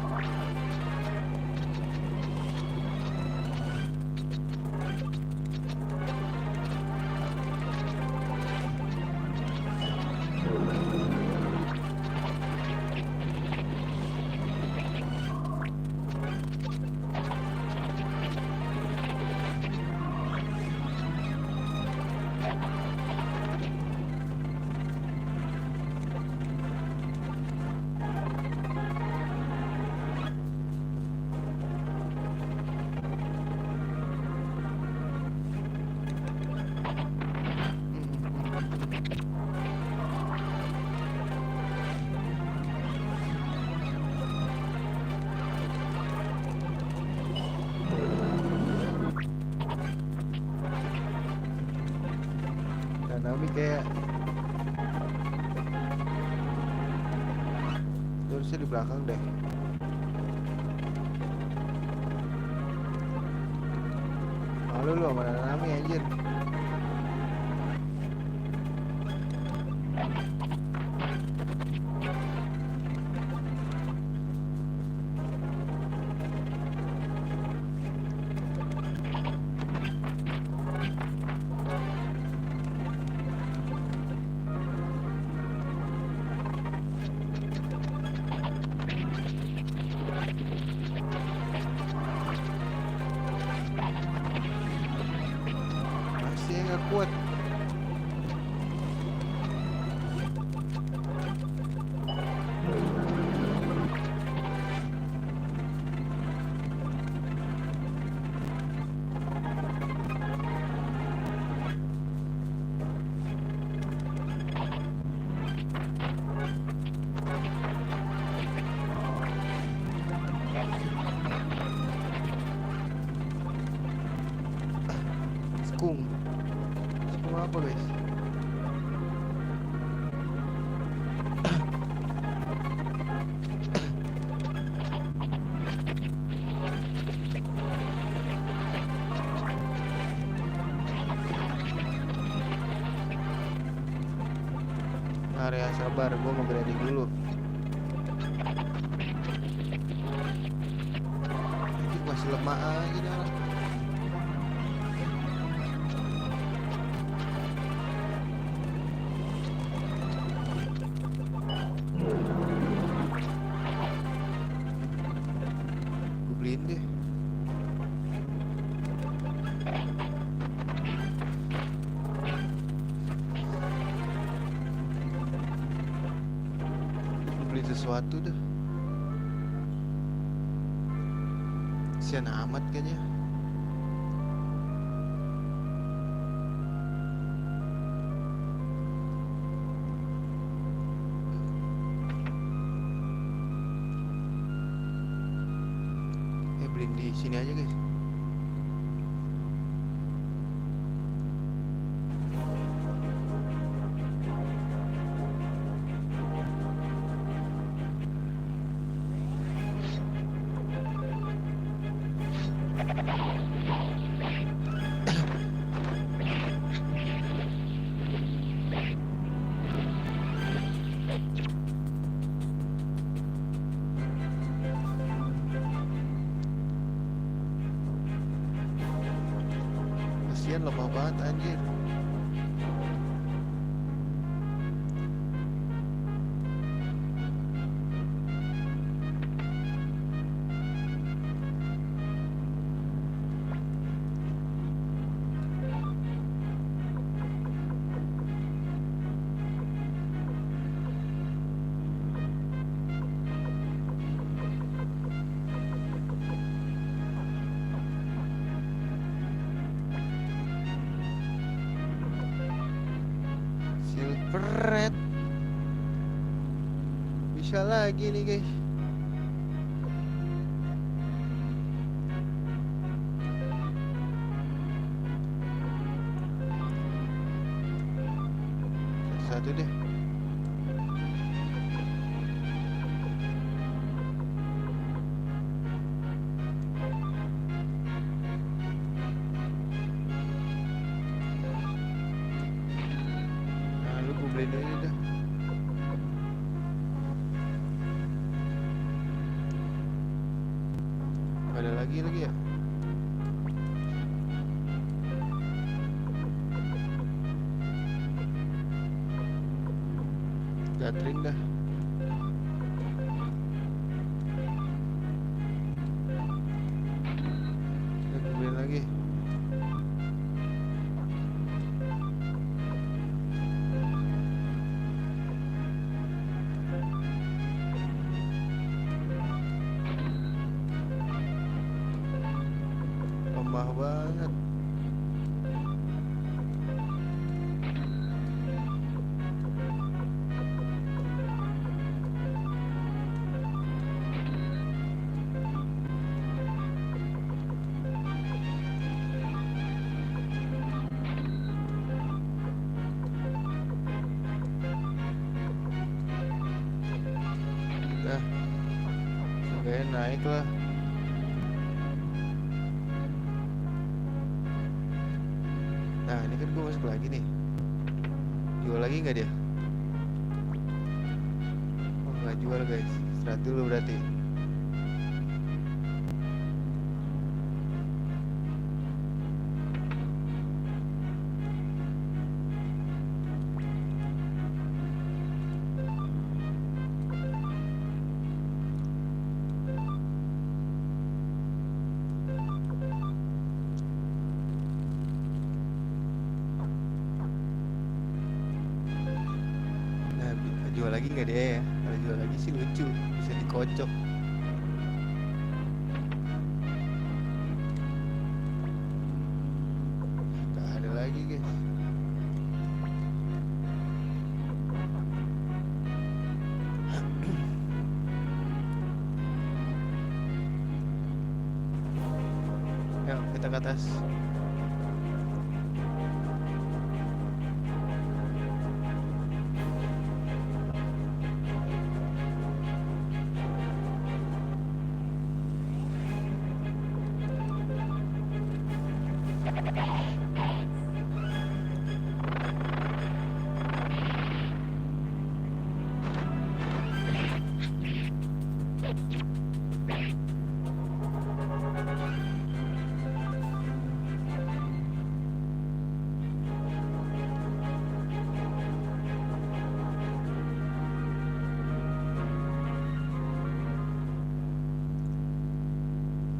Naomi kayak harusnya di belakang deh. Malu lu sama Naomi anjir. Masih nggak kuat. Skung. Skung apa guys? Area sabar, gua mau grinding dulu. Ini masih lemah aja nih orang. Gue beliin deh. Gue beli sesuatu dah. Kasian amat kayaknya. ngumpulin di sini aja guys. Kasian lemah banget anjir. Silver red. Bisa lagi nih guys. Satu deh. Nah, lu gue beliin aja dah. Ada lagi ya. Gathering dah. Gue beliin lagi. Lemah banget. Dah, seenggaknya naik lah. Nah, ini kan gue masuk lagi nih. Jual lagi nggak dia? Oh, nggak jual guys. Istirahat dulu berarti. Nah, jual lagi nggak dia ya? Kalau jual lagi sih lucu, bisa dikocok. Nggak ada lagi guys. Yuk kita ke atas.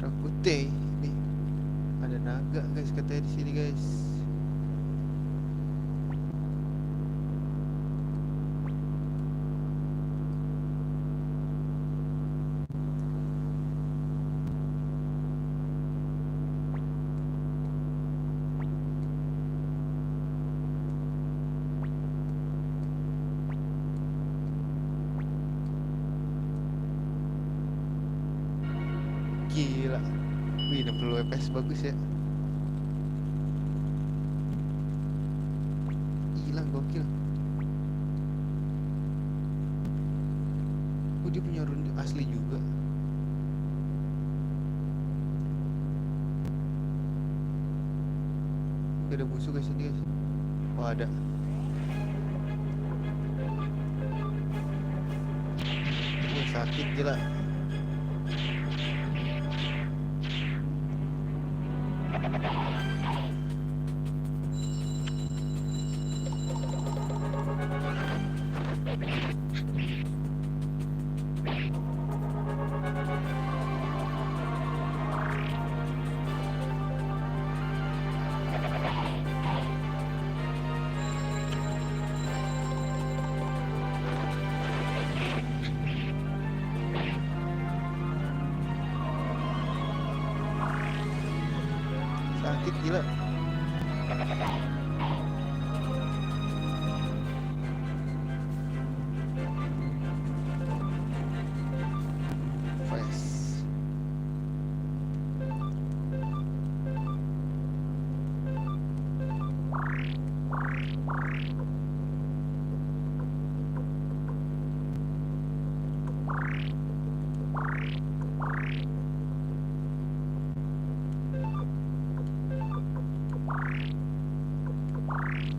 Rakute nih. Ada naga guys katanya di sini guys. Gila. Wih, 60 fps bagus ya. Gila, gokil. Oh, dia punya rune asli juga. Ada musuh guys ini guys. Oh, ada. Wih, sakit gila. Sakit gila. Fast.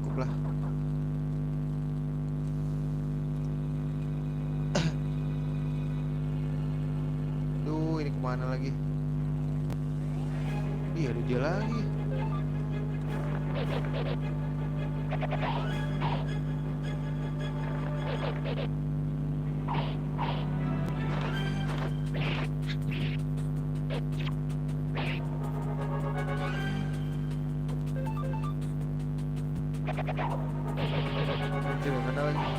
Cukup lah. Duh, ini kemana lagi? Iya, ada dia lagi. Coba mana lagi?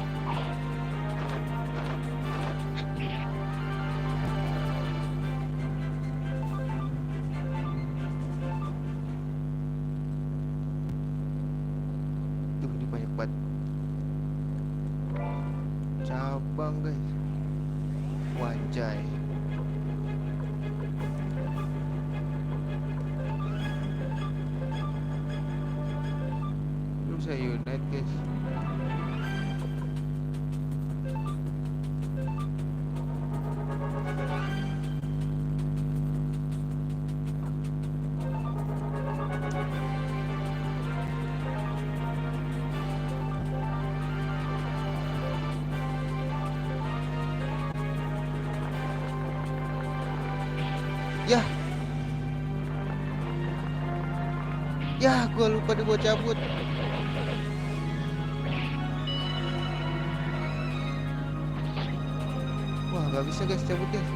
Tuh, ini banyak banget cabang guys. Wanjay. Belum saya unite guys. Yah. Yah, gua lupa dibawa cabut. Wah, nggak bisa guys, cabut guys.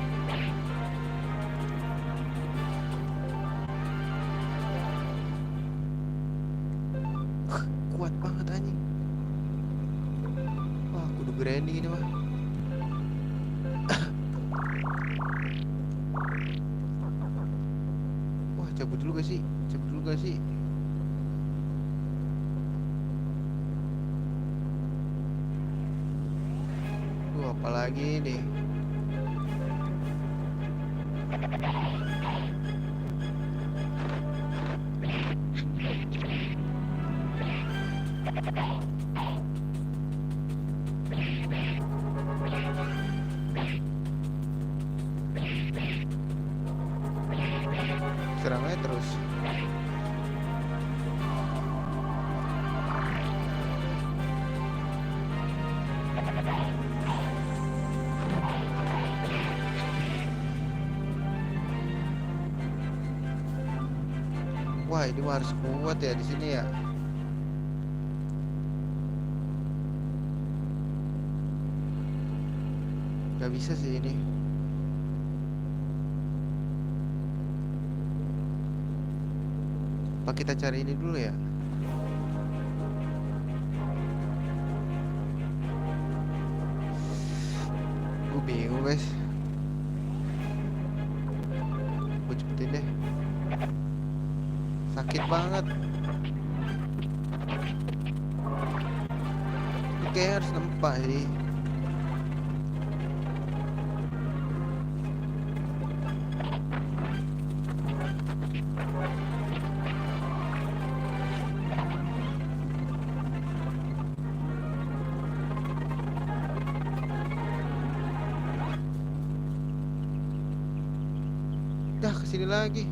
Kuat banget anjing. Wah, kudu grinding ini mah. Wah, cabut dulu gak sih? Cabut dulu gak sih? Duh, apalagi nih? Serang aja terus. Wah, ini mah harus kuat ya di sini ya. Gak bisa sih ini. Apa kita cari ini dulu ya? Gue bingung guys. Gue cepetin deh. Sakit banget. Oke, harus nempak sih. Dah kesini lagi.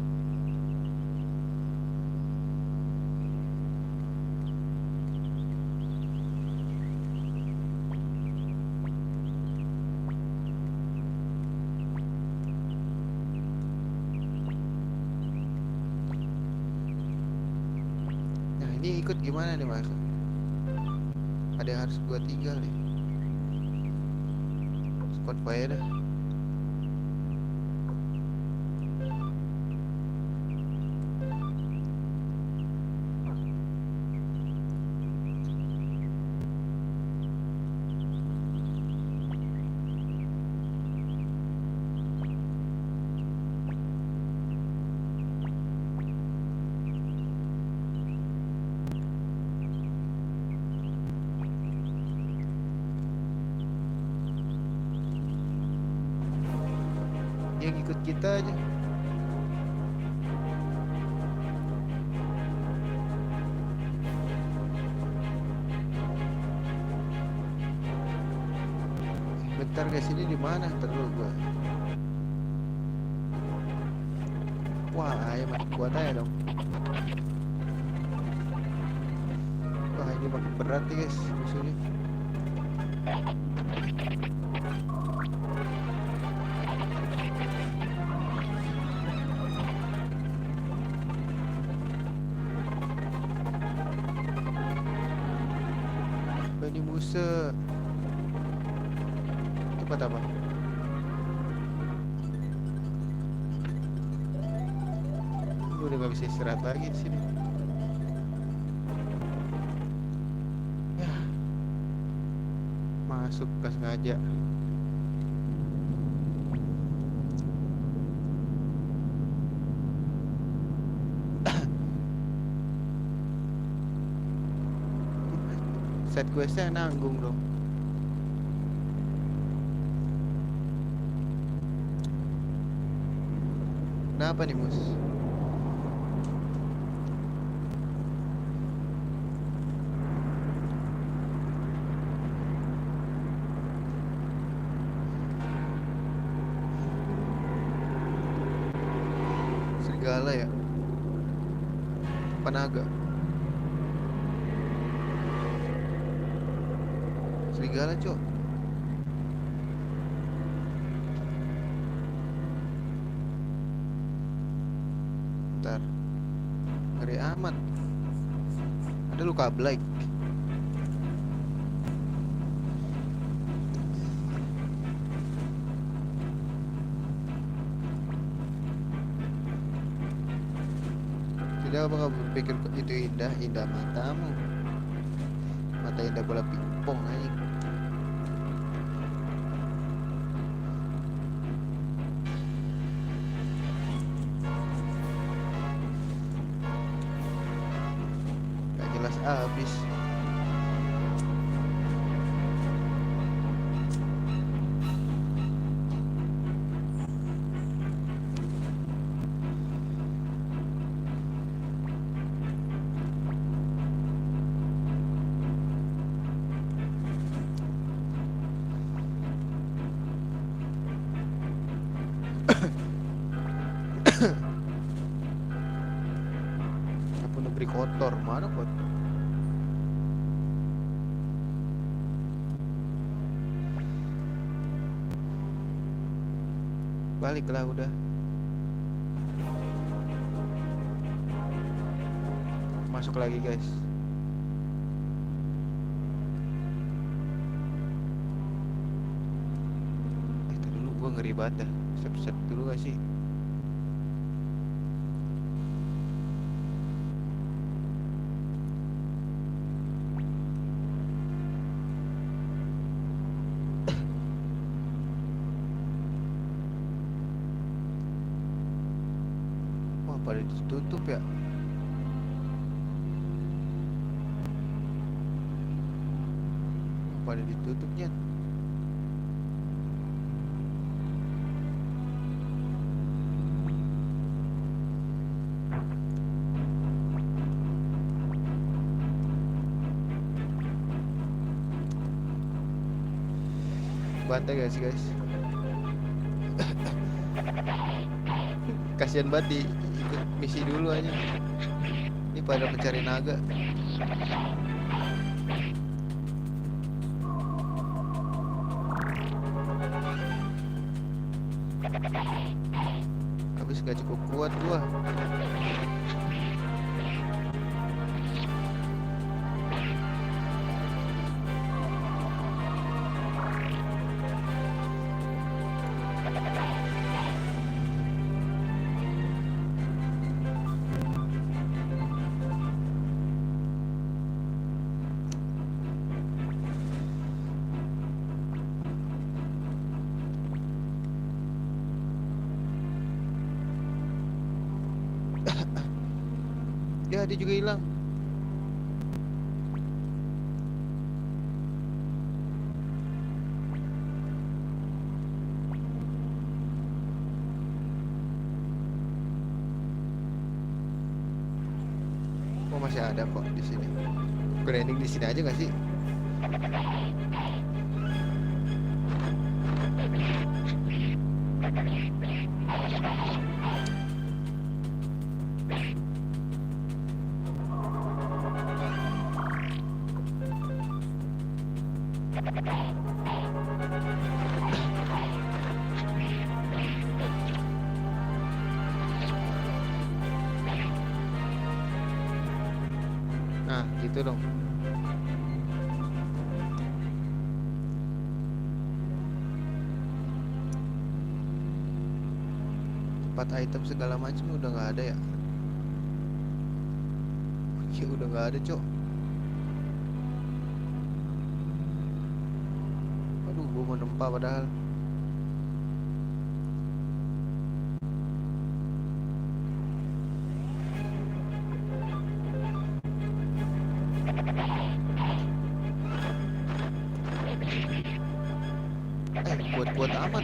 Nah ini ikut gimana nih mas? Ada yang harus gua tinggal nih. Squad fire dah. Yang ikut kita aja. Bentar guys, ini di mana? Terus gua. Wah, ayo makin kuat aja dong. Wah, ini makin berat nih guys musuhnya. Ini musuh. Tempat apa? Gue udah gak bisa istirahat lagi di sini. Ya. Masuk gak sengaja. Set questnya nanggung dong. Kenapa nih mus? Serigala ya? Panaga? Serigala cok. Bentar. Ngeri amat. Ada luka Blake. Tidak apa kamu berpikir itu indah, indah matamu. Mata indah bola pingpong anjing. Gak jelas abis. Apa negeri kotor? Mana kotor? Baliklah udah. Masuk lagi guys. Tadi dulu gua ngeri banget dah. Set dulu gak sih? Wah, pada ditutup ya. Pada ditutupnya. Bantai gak sih guys? Kasihan banget di ikut misi dulu aja. Ini pada pencari naga. Habis gak cukup kuat gua. Ya, dia juga hilang. Oh, masih ada kok di sini. Grinding di sini aja nggak sih? Nah, gitu dong. Tempat item segala macam udah nggak ada ya? Oke, udah nggak ada, Cok. Aduh, gua mau nempa padahal. Kuat-kuat amat.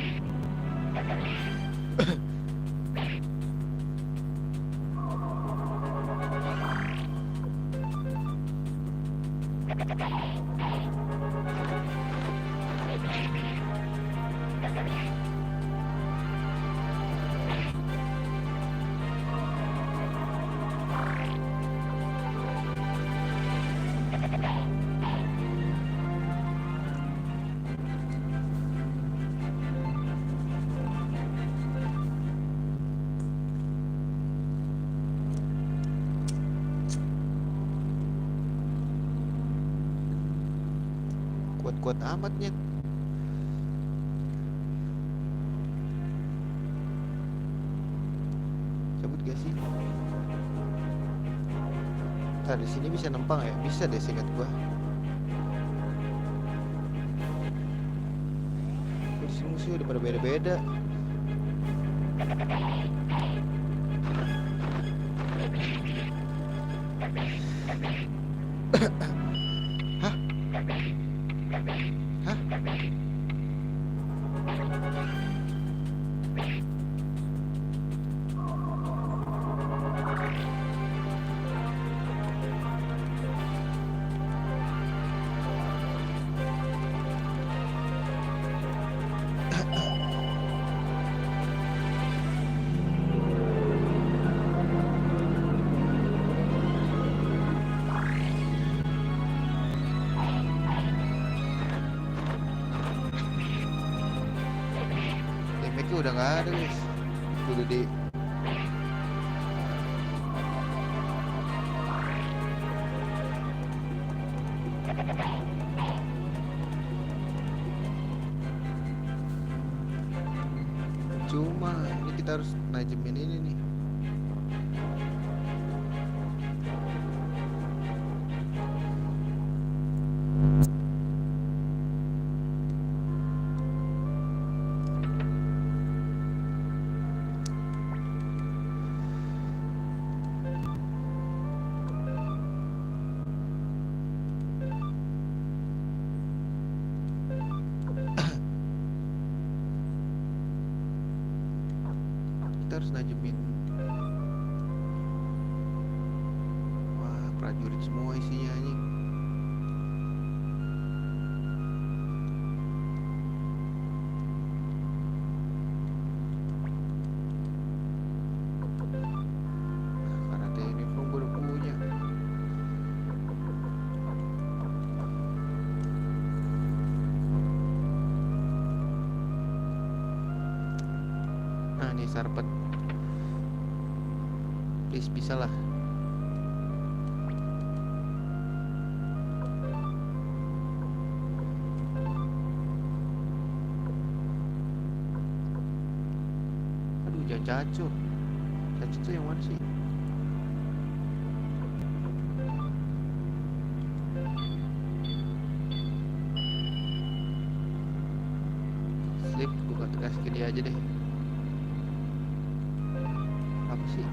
Kuat-kuat amatnya. Cabut gak sih? Ntar di sini bisa nempang ya? Bisa deh seingat gua. Di sini musuh udah pada beda-beda. Hah? Hah? Damage-nya udah nggak ada, guys. Udah di cuma ini kita harus najemin ini nih. Kita harus najemin. Wah, prajurit semua isinya anjing. nih Sarpet. Please bisa lah. Aduh, jangan cacuk. Cacuk tuh yang mana sih? Slip, gue kasih ke dia aja deh. Apa sih?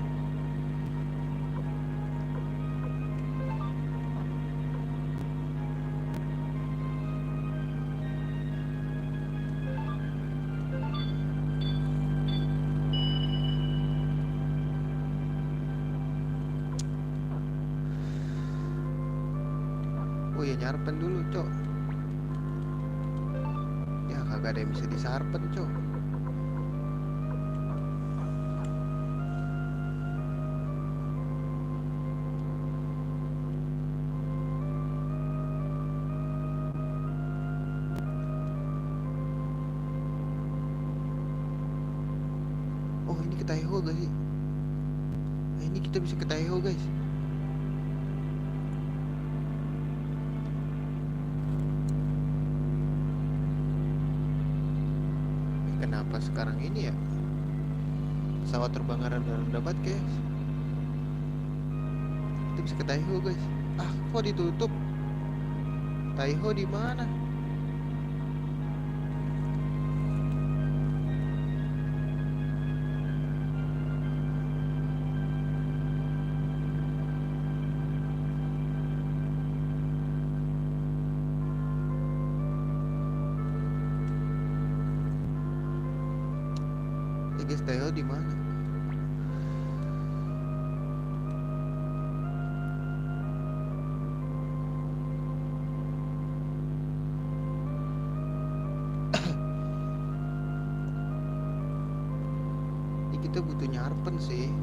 Oh ya, nyarpen dulu, Cok. Ya kagak ada yang bisa disarpen, Cok. Oh, ini ke Taiho gak sih? Nah, ini kita bisa ke Taiho, guys. Kenapa sekarang ini ya pesawat terbang rendah dapat, guys? Kita bisa ke Taiho, guys. Ah, kok ditutup? Taiho di mana? Ya guys, Taiho di mana? Ini kita butuh nyarpen sih.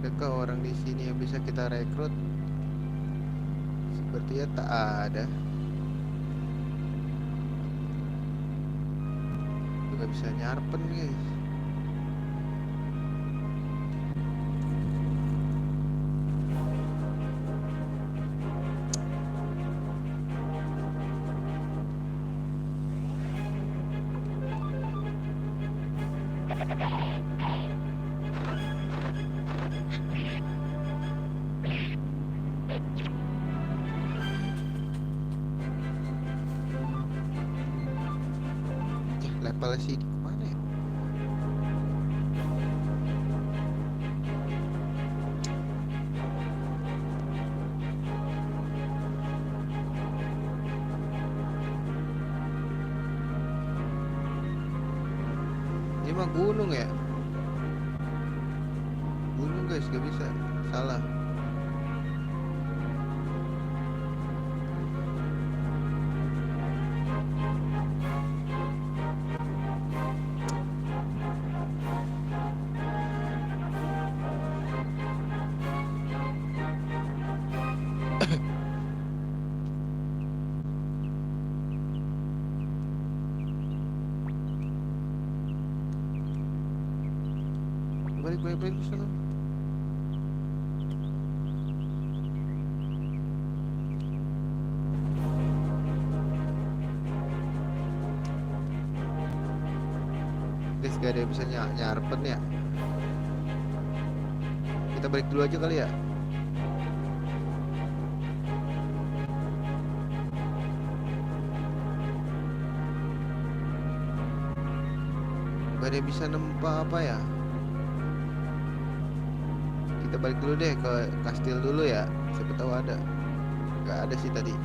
Adakah orang di sini yang bisa kita rekrut? Sepertinya tak ada. Juga bisa nyarpen, guys. Level sih di mana ya? Ini mah gunung ya? Gunung, guys, gak bisa. Salah. Balik ke sana. Guys, gak ada yang bisa nyarpen ya. Kita balik dulu aja kali ya. Gak ada yang bisa nempa apa ya. Kita balik dulu deh ke kastil dulu ya. Siapa tahu ada. Gak ada sih tadi.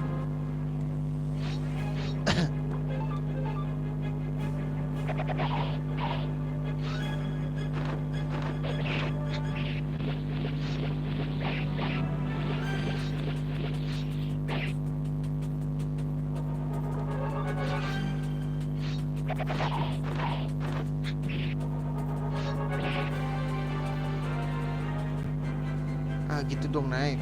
gitu dong naik.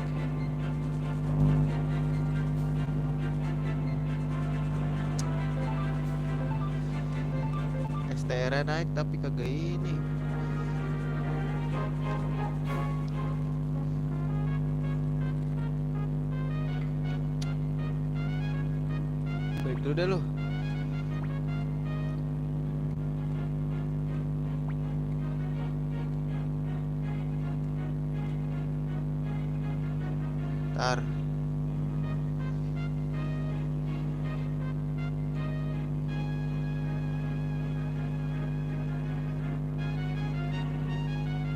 STR naik tapi kagak ini. Balik dulu deh lu. Ntar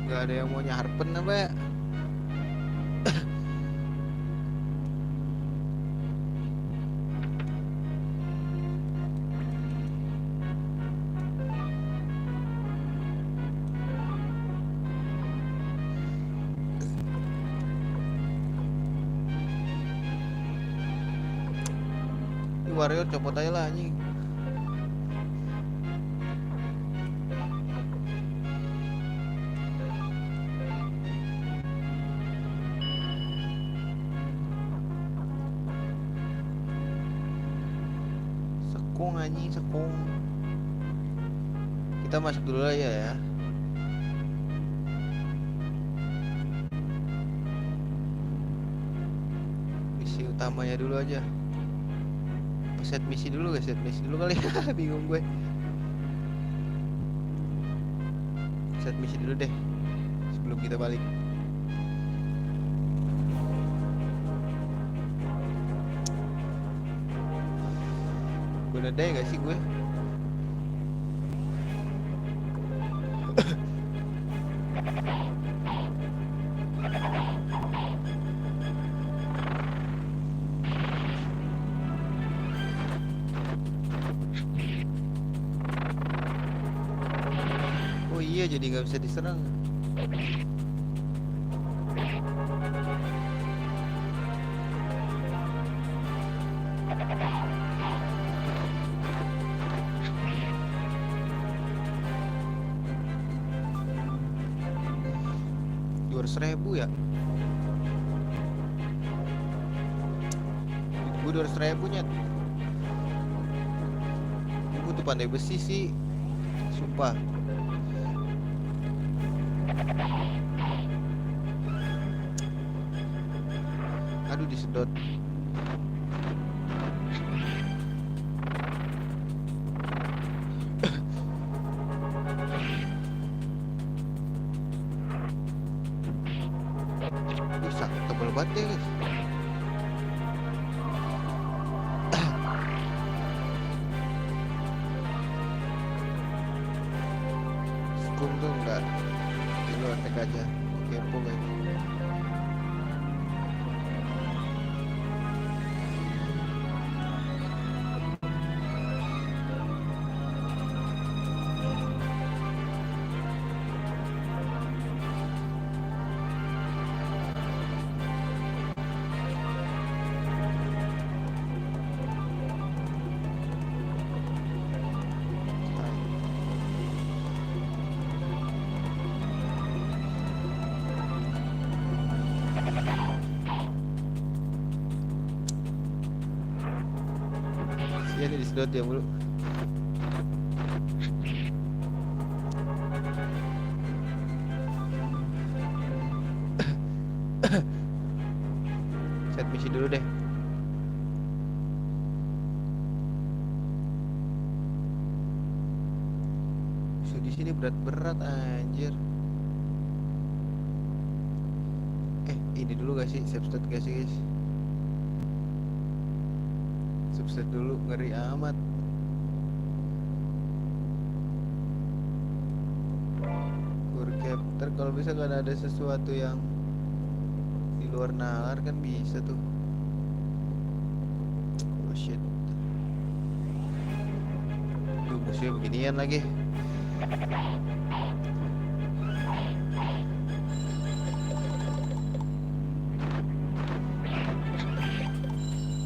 nggak ada yang mau nyarpen apa ya? Ini warrior copot aja lah anjing. Sekung anjing, sekung. Kita masuk dulu aja ya. Misi utamanya dulu aja. Set misi dulu guys, set misi dulu kali. Bingung gue. Set misi dulu deh sebelum kita balik. Gue udah gak sih gue? Oh iya, jadi nggak bisa diserang. Rp200.000 ya? Gue 200.000 nyet. Gue butuh pandai besi sih, sumpah. Aduh, disedot. Bisa tebel banget ya guys. Sekung tuh enggak di luar tek aja. Kepo guys. Iya nih disedot ya mulu. Set misi dulu deh. Musuh di sini berat-berat anjir. Ini dulu gak sih? Save state gak sih guys? Subset dulu, ngeri amat. Core captor kalau bisa kan ada sesuatu yang di luar nalar kan bisa tuh. Oh shit. Duh, musuhnya beginian lagi.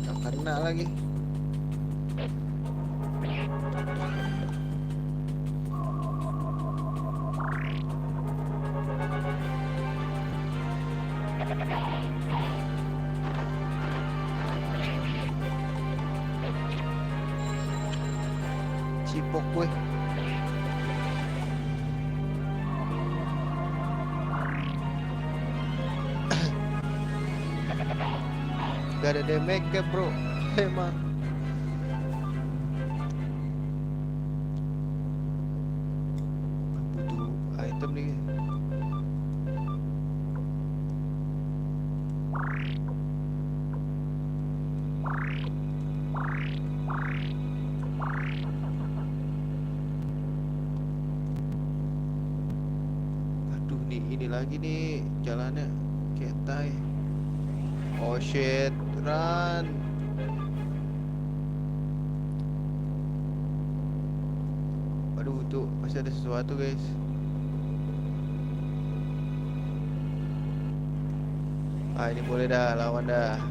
Gak kena lagi. cipok gue. Gak ada damage ya bro. Emang butuh item nih. Aduh nih ini lagi nih jalannya kayak tai. Oh shit, run. Aduh tuh masih ada sesuatu guys. Ah ini boleh dah, lawan dah.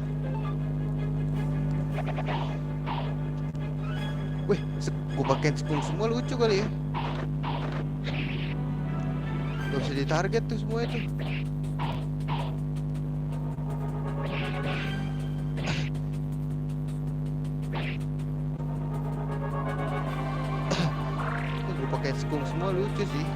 Wih, gue pakai skull semua, lucu kali ya. Gak bisa ditarget tuh semua itu. Gue pakai skull semua, lucu sih.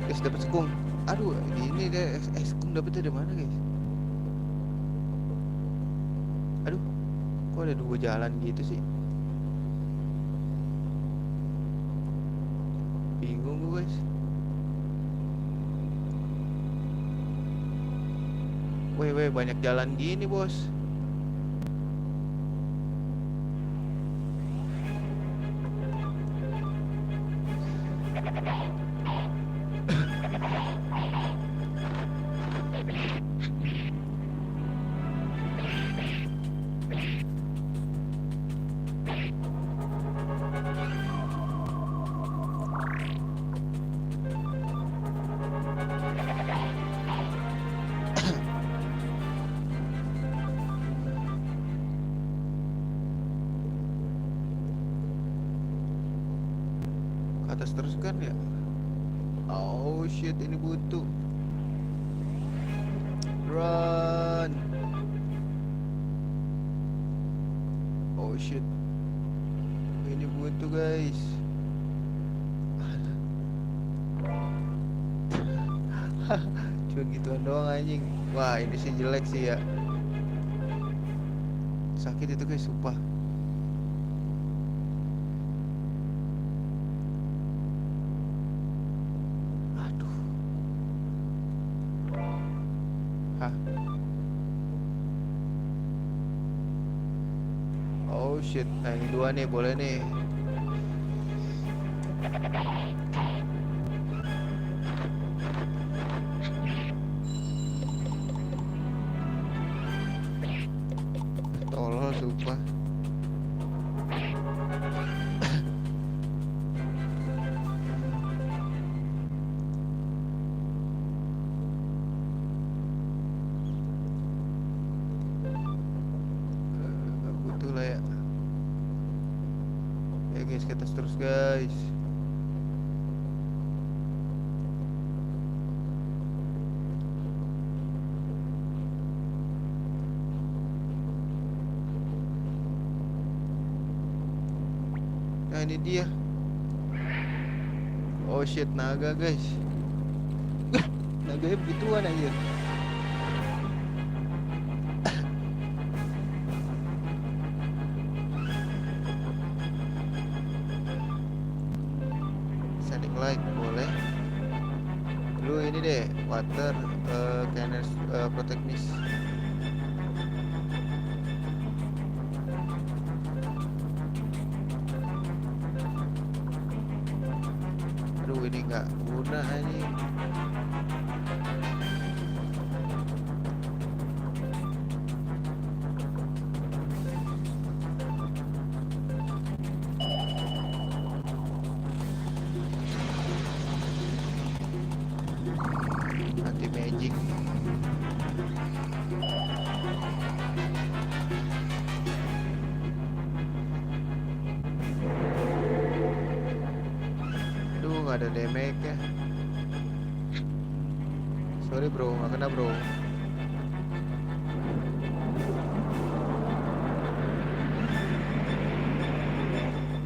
Guys dapat sekung. Aduh ini deh sekung dapetnya dari mana guys? Aduh kok ada dua jalan gitu sih? Bingung gue guys. Weh banyak jalan gini bos. Atas terus kan ya. Oh shit, ini butuh run. Oh shit, ini butuh guys. Cuma gituan doang anjing. Wah ini sih jelek sih ya. Sakit itu guys, sumpah. Oh shit, nah ini dua nih, boleh nih. Tolol sumpah. Butuh lah ya. Ya guys, ke atas terus guys. Nah ini dia. Oh shit, naga guys. Naganya begituan aja. Sending light boleh. Lu ini deh, water cannon protect miss. Aduh ini nggak guna ini. Anti magic. Aduh nggak ada damage ya. Sorry bro, nggak kena bro.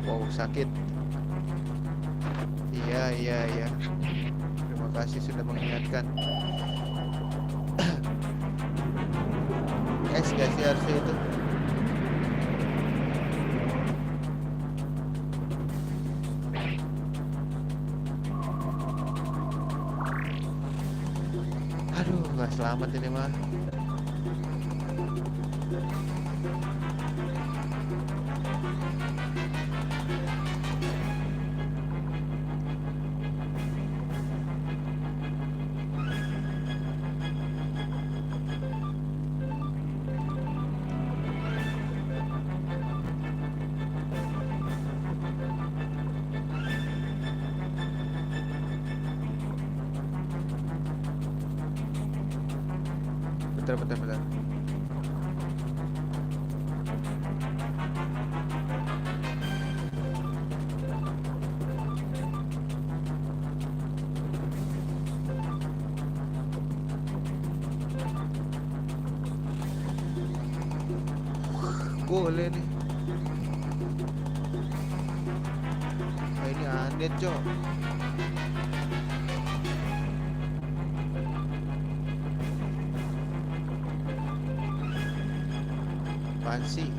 Wow, sakit. Iya. Terima kasih sudah mengingatkan. Gak sih harusnya itu. Aduh, gak selamat ini mah. Bentar. Boleh nih. Nah, ini aneh cok. Apaan sih?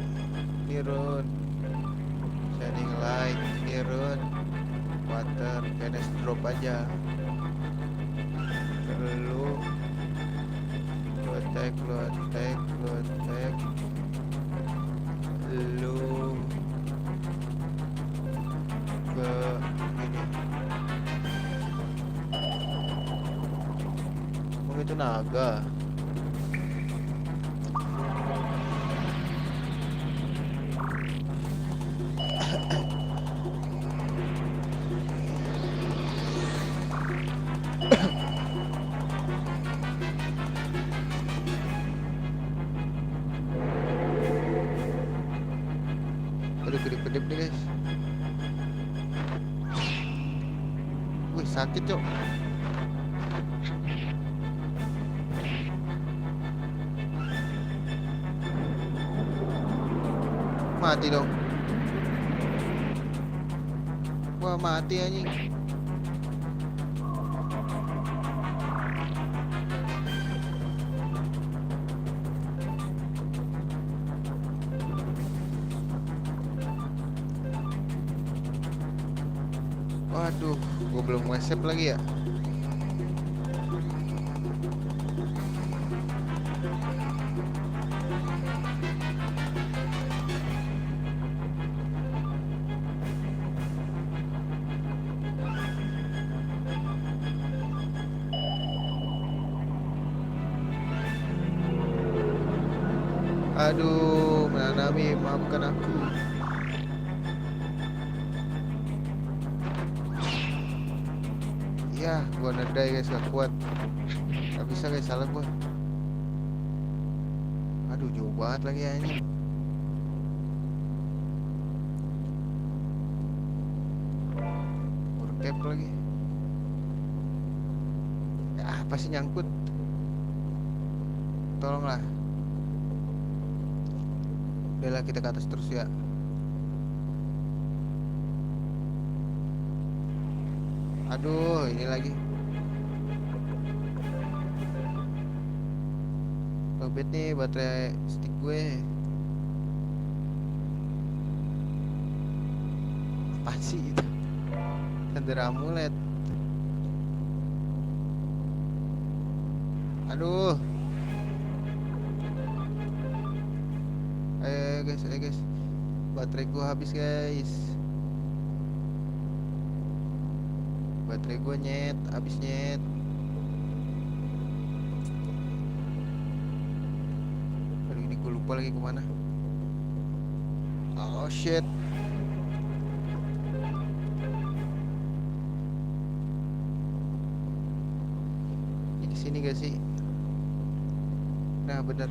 Nirun. Shining light, Nirun. Water, finish drop aja. Lu attack. Lu ke ini. Oh itu naga. Aduh, kedip-kedip nih guys. Wih, sakit cok. Mati dong. Wah, mati anjing. Waduh, gue belum nge-save lagi ya. Aduh, Menanami, maafkan aku. Ya, gua nedai guys, gak kuat. Gak bisa guys, salah gua. Aduh, jauh banget lagi anjing. Overcap lagi. Ya, apa sih nyangkut? Tolonglah. Udahlah, kita ke atas terus ya. Aduh, ini lagi. Lobet nih baterai stick gue. Apa sih itu? Thunder amulet. Aduh. Ayo guys. Baterai gue habis guys. Baterai gue habis nyet. Aduh, ini gue lupa lagi kemana. Oh shit. Ini kesini gak sih? Nah bener.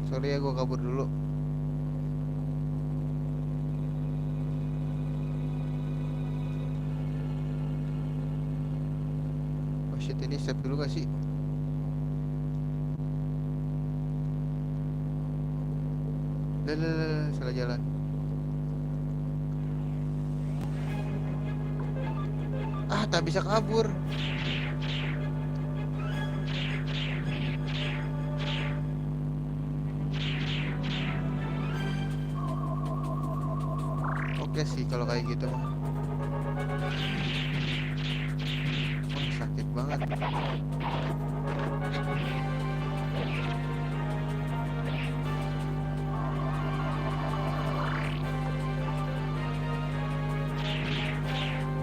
Sorry ya, gue kabur dulu. Ini save dulu gak sih? Lah, salah jalan. Ah, tak bisa kabur. Oke sih kalau kayak gitu mah. Wah, sakit banget.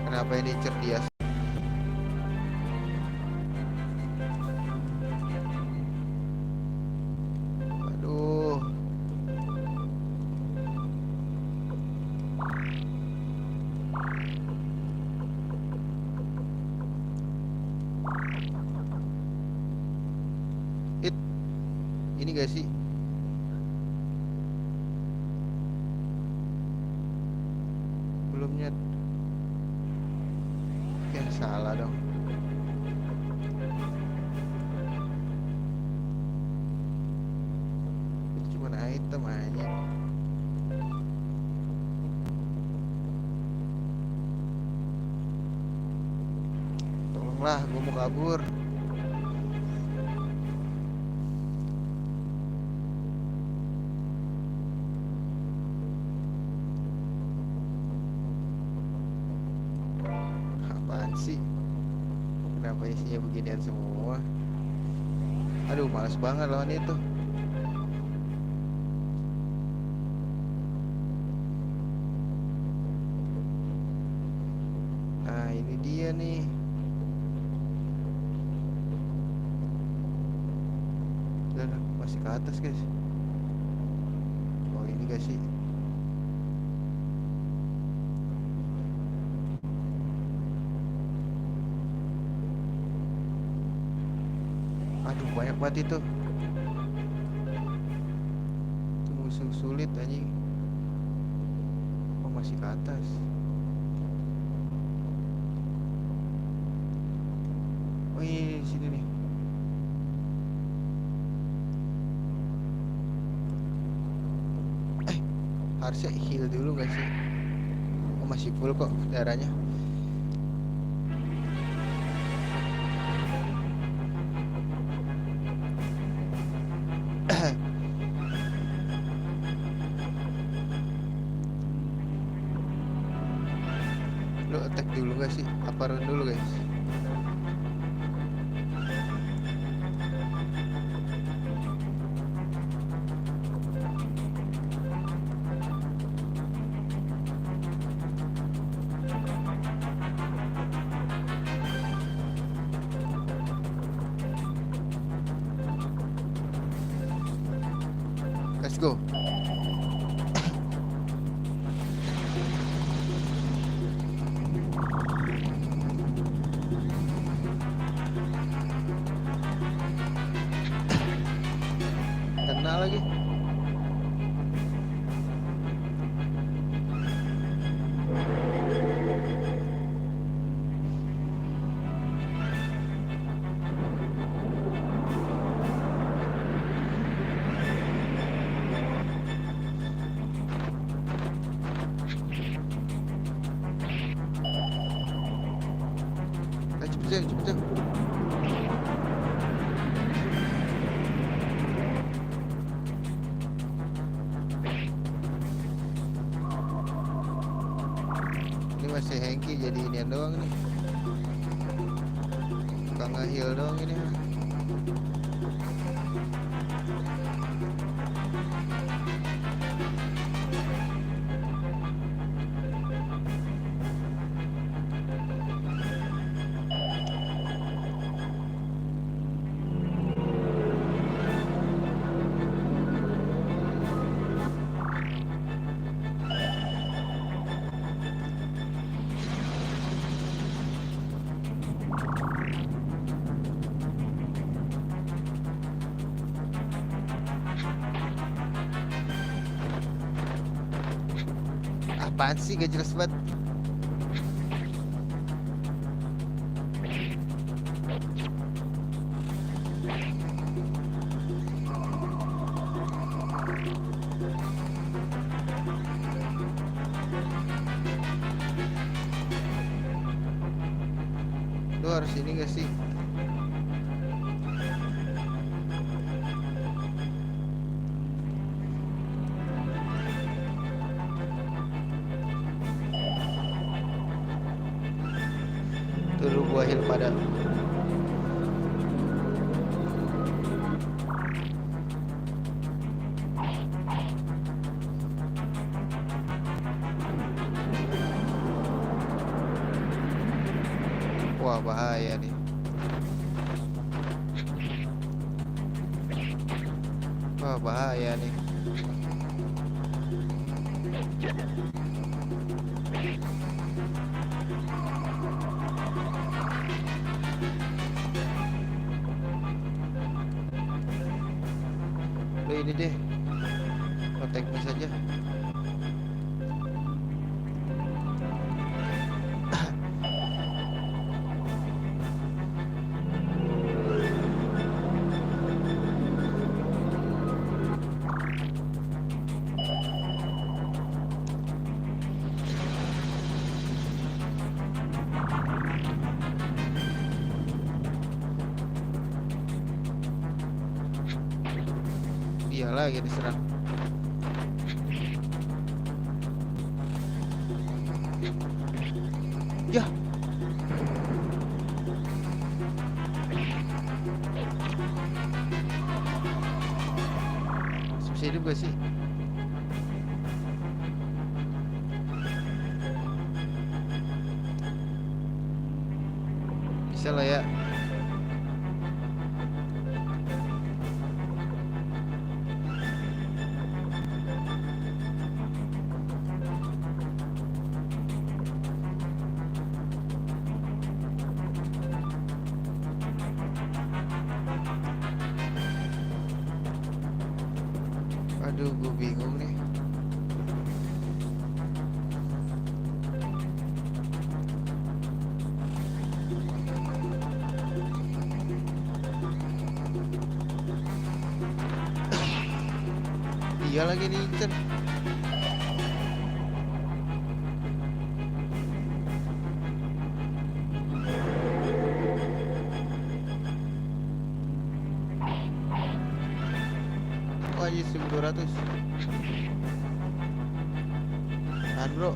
Kenapa ini cerdias? Aduh. Ini gak sih? Belumnya. Ya salah dong. Itu cuma item aja. Tolonglah, gue mau kabur. Apaan sih? Kenapa isinya beginian semua? Aduh, males banget lawan itu. Nah, ini dia nih. Dan masih ke atas, guys. Oh, ini gak sih? Aduh, banyak banget itu. Itu musuh sulit anjing. Oh, masih ke atas. Oh, ini di sini nih. Harusnya heal dulu gak sih? Oh, masih full kok darahnya. Lo attack dulu gak sih? Apa run dulu, guys? Let's go. Kena lagi. Cepet. Ini masih Hengki jadi inian doang nih. Tukang nge-heal doang ini. Apaan sih, gak jelas banget. harus ini gak sih? Tuh gua heal pada. Wah, bahaya nih. Wah, bahaya nih. Udah ini deh. Protect me saja. Dia lagi diserang. Ya. Bisa hidup gak sih? Bisa lah ya. Aduh, gue bingung nih. Dia lagi diincer. Oh, aja 1200. Tahan bro.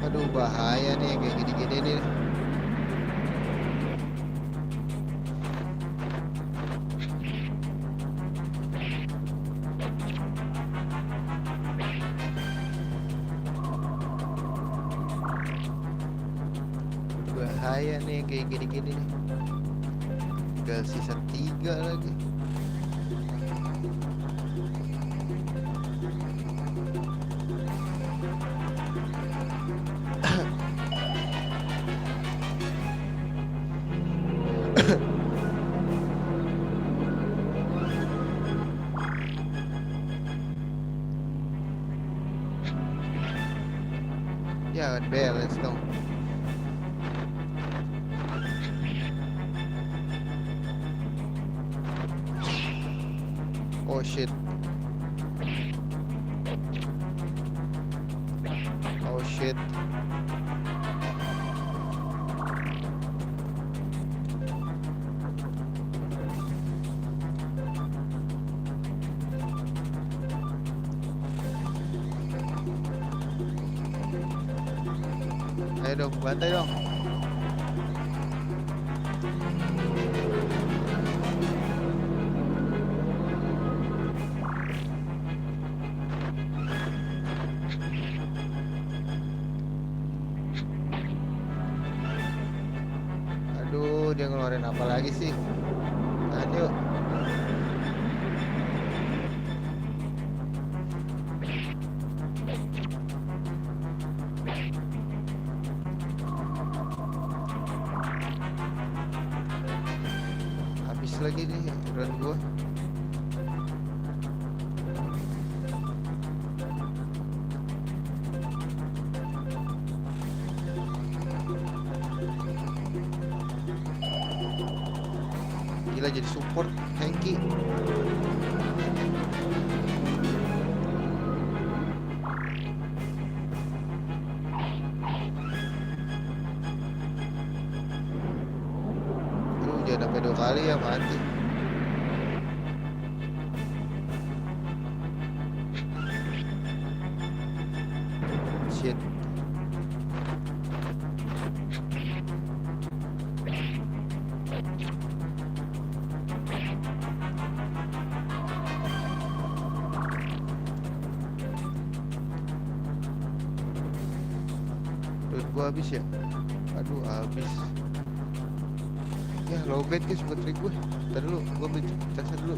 Aduh, bahaya nih kayak gini-gini nih. Bahaya nih kayak gini-gini nih. Tinggal sisa 3 lagi. Jangan balance dong. Oh shit. Oh shit. Ayo dong, bantai dong. dia ngeluarin apa lagi sih? Tahan yuk. Habis lagi nih run gua. Gila jadi support Hengki. Aduh jangan sampai 2 kali ya mati. Shit. Duit gua habis ya. Aduh habis. Ya lowbat guys putri gue. Ntar dulu gua ambil casnya dulu.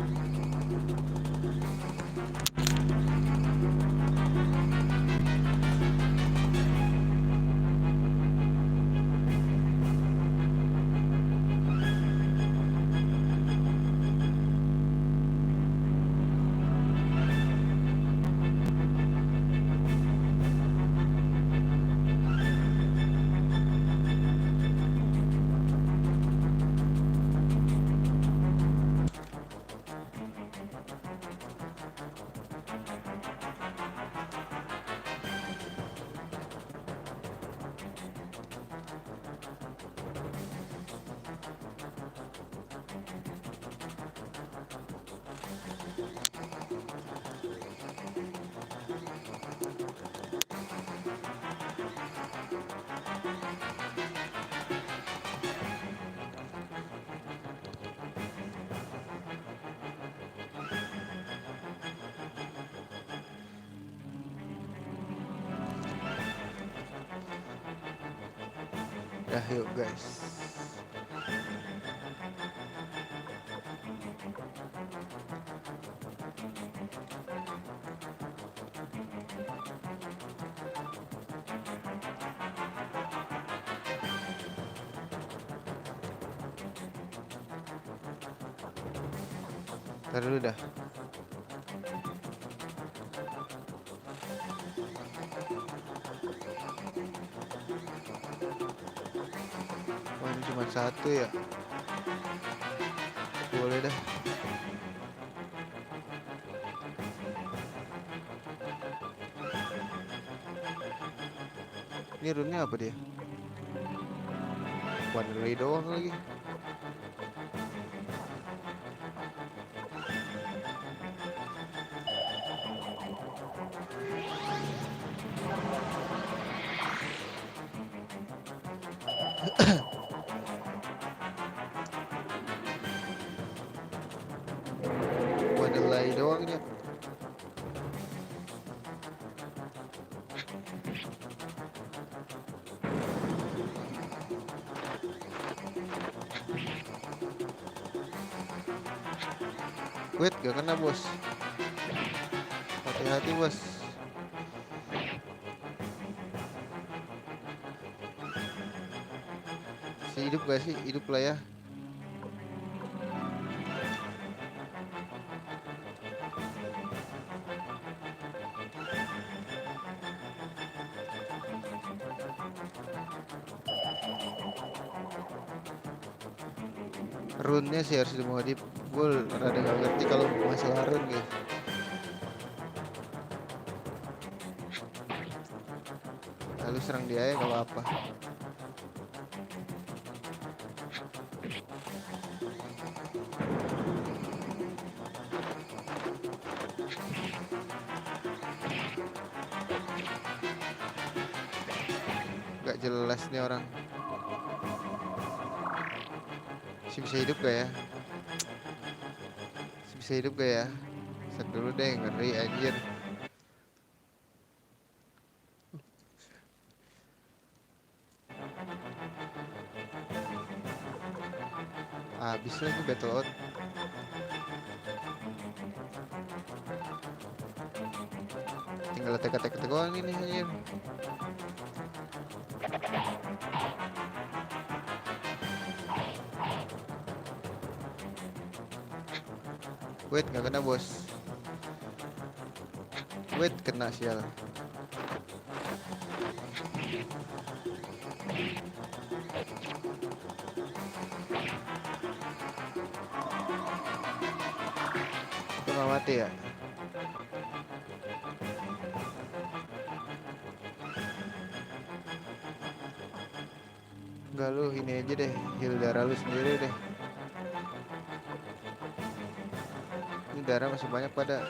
Dah yuk guys. Ntar dulu dah. Oh ini cuma satu ya. Boleh dah. Ini runnya apa dia? One relay doang lagi. One relay doang dia. Wait, gak kena bos. Hati-hati bos. Si hidup gak sih? Hidup lah ya. Runnya sih harus dimodif. Gue rada gak ngerti kalau masalah run guys. Lalu serang dia ya gak apa-apa. Gak jelas nih orang. Si bisa hidup gak ya? Si bisa hidup gak ya? Set dulu deh, ngeri anjir. Habis lagi battle out. Tinggal tek-tek doang ini anjir. Wait, nggak kena bos. Wait, kena sial. Itu nggak mati ya? Enggak, lu ini aja deh, heal darah lu sendiri deh. Ini darah masih banyak pada.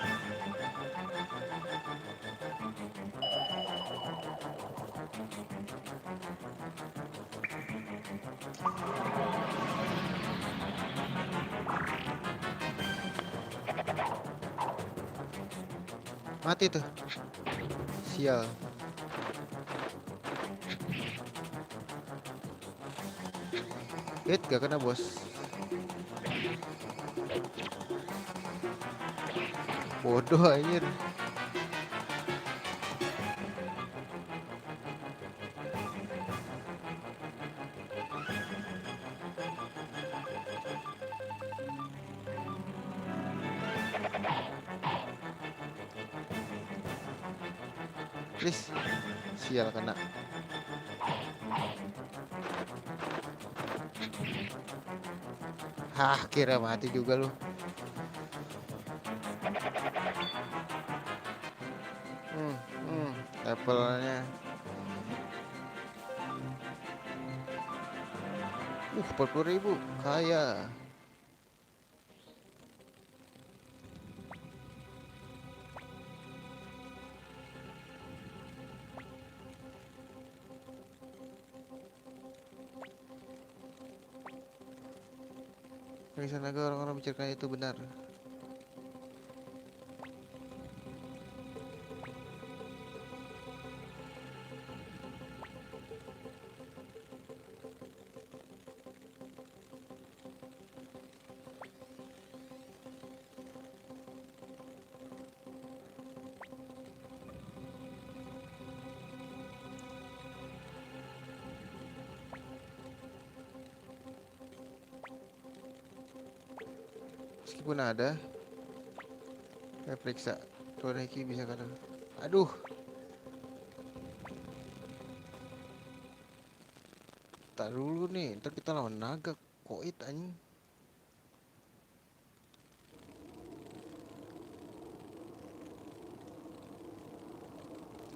Mati tuh. Sial. Hit gak kena bos. Bodoh anjir. Please. Sial kena. Hah, kira mati juga lu. Hmm, hmm, levelnya. 40.000. Kaya. Bagi naga orang-orang bicarakan itu benar. Meskipun ada, saya periksa. Tuh Reki bisa kadang. Aduh, tak dulu nih. Ntar kita lawan naga koit anjing.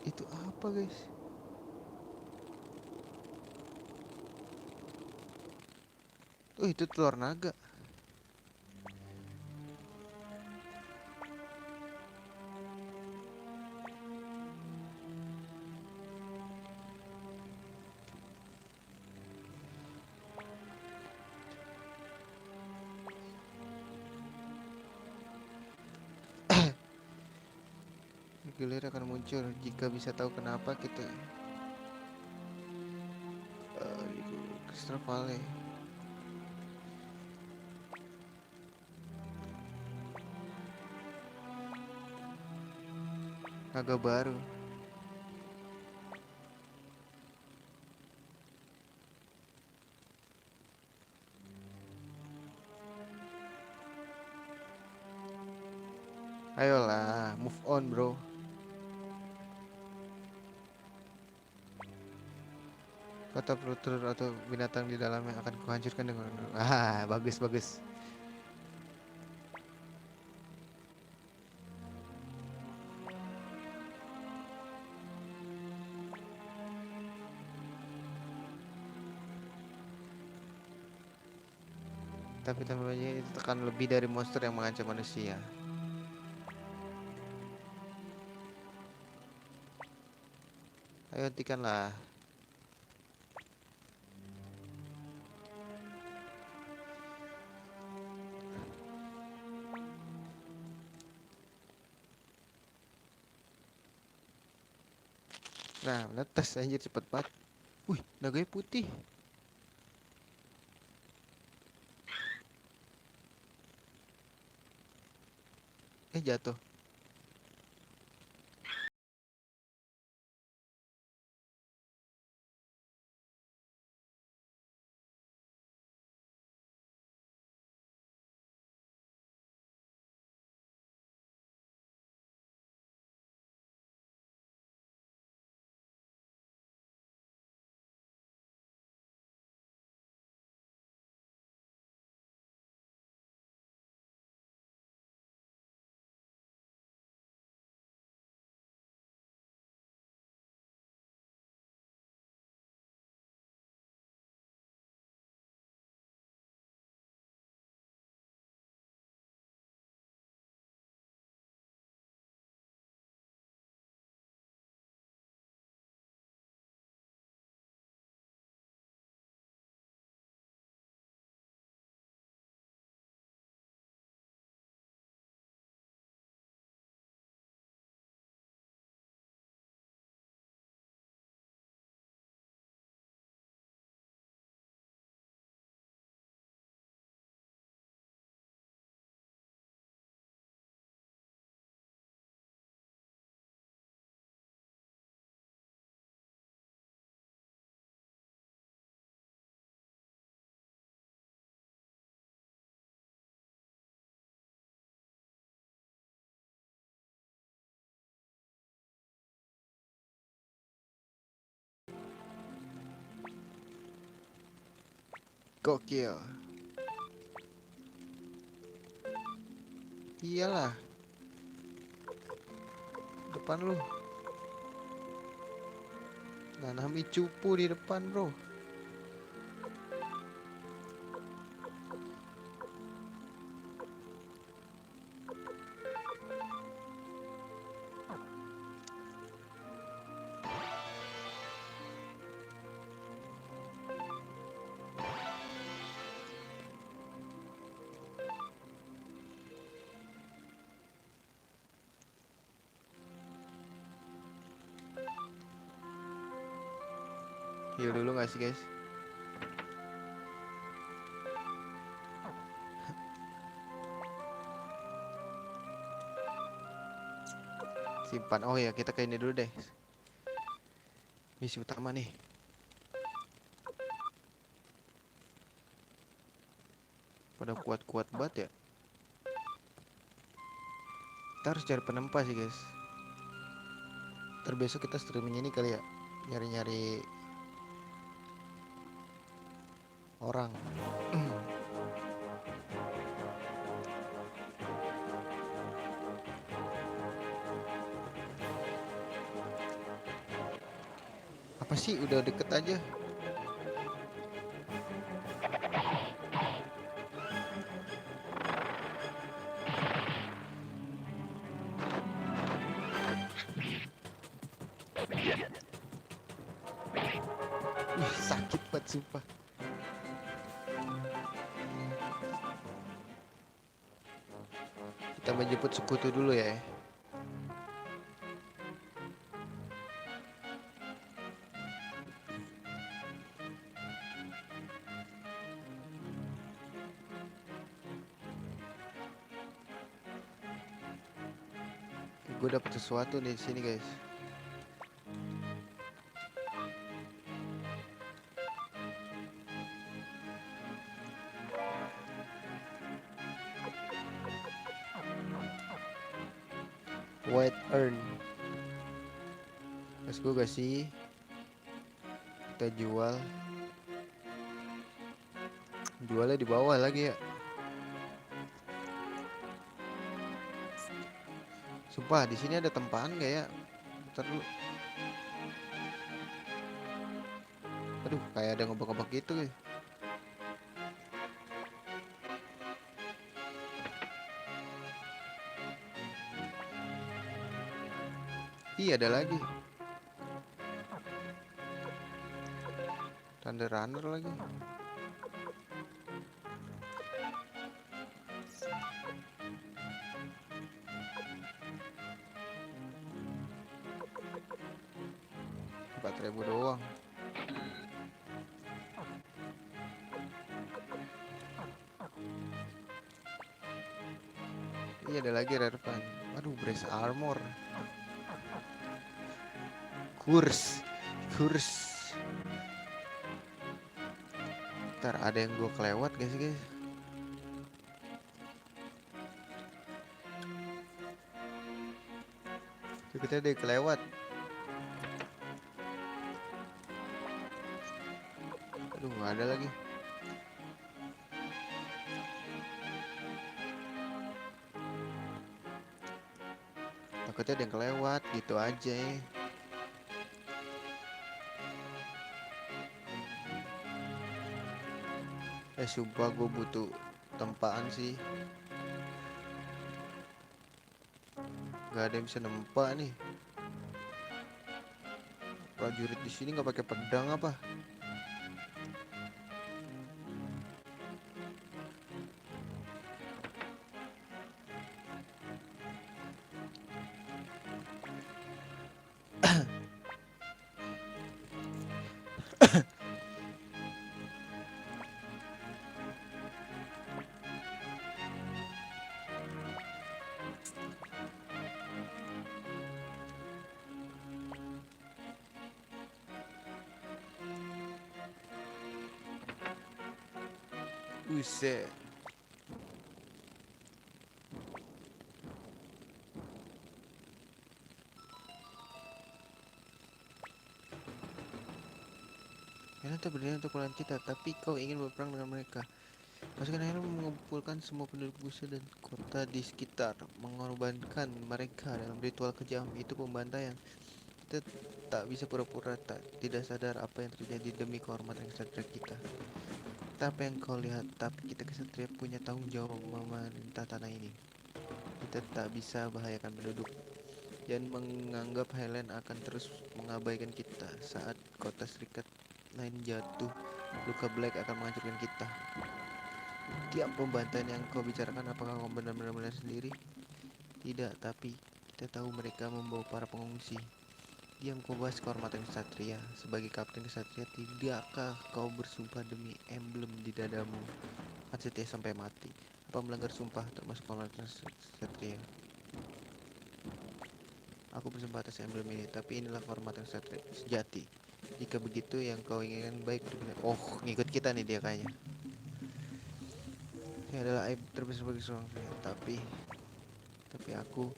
Itu apa guys? Oh itu telur naga. Gilir akan muncul jika bisa tahu kenapa kita Crystal Valley. Naga baru. Ayolah, move on bro. Kota Plutur atau binatang di dalamnya akan kuhancurkan dengan bagus bagus. Tapi tambahnya itu tekan lebih dari monster yang mengancam manusia. Ayo hentikanlah. Nah, menetes anjir cepet banget. Wih, naganya putih. Jatuh. Gokil. Iyalah. Depan lu. Nanami cupu di depan, bro. Heal dulu gak sih, guys? Simpan. Oh ya, kita ke ini dulu deh. Misi utama nih. Pada kuat-kuat banget ya. Kita harus cari penempa sih, guys. Terbesok kita streaming ini kali ya. Nyari-nyari orang. Apa sih, udah deket aja. Sakit banget sumpah. Kita menjemput sekutu dulu ya. Gue dapet sesuatu di sini, guys. White Earn. Let's go, guys sih. Kita jual. Jualnya di bawah lagi ya. Sumpah, di sini ada tempaan gak ya? Bentar dulu. Aduh, kayak ada ngebak-ngebak gitu ya. Iya, ada lagi. Thunder Runner lagi. Rp4.000 doang. Iya ada lagi rare find. Aduh, brace armor. Kurs. Ntar ada yang gue kelewat guys. Kita ada yang kelewat. Aduh, nggak ada lagi. Takutnya ada yang kelewat gitu aja ya. Sumpah gue butuh tempaan sih. Gak ada yang bisa nempa nih. Prajurit di sini nggak pakai pedang apa? Buset. Kalian tak berdiri untuk melawan kita, tapi kau ingin berperang dengan mereka. Pasukan akhirnya mengumpulkan semua penduduk Busa dan kota di sekitar, mengorbankan mereka dalam ritual kejam itu pembantaian. Kita tak bisa pura-pura tidak sadar apa yang terjadi demi kehormatan kesatria kita. Apa yang kau lihat, tapi kita kesatria punya tanggung jawab memerintah tanah ini. Kita tak bisa bahayakan penduduk. Dan menganggap Helen akan terus mengabaikan kita saat kota serikat lain jatuh. Luka Black akan menghancurkan kita. Tiap pembantaian yang kau bicarakan, apakah kau benar-benar melihat sendiri? Tidak, tapi kita tahu mereka membawa para pengungsi. Diam, kau bahas kehormatan kesatria. Sebagai kapten kesatria, tidakkah kau bersumpah demi emblem di dadamu akan setia sampai mati? Apa melanggar sumpah termasuk kehormatan kesatria? Aku bersumpah atas emblem ini, tapi inilah kehormatan kesatria sejati. Jika begitu, yang kau inginkan baik untuk... Oh, ngikut kita nih dia kayaknya. Ini adalah aib terbesar bagi seorang pria, tapi aku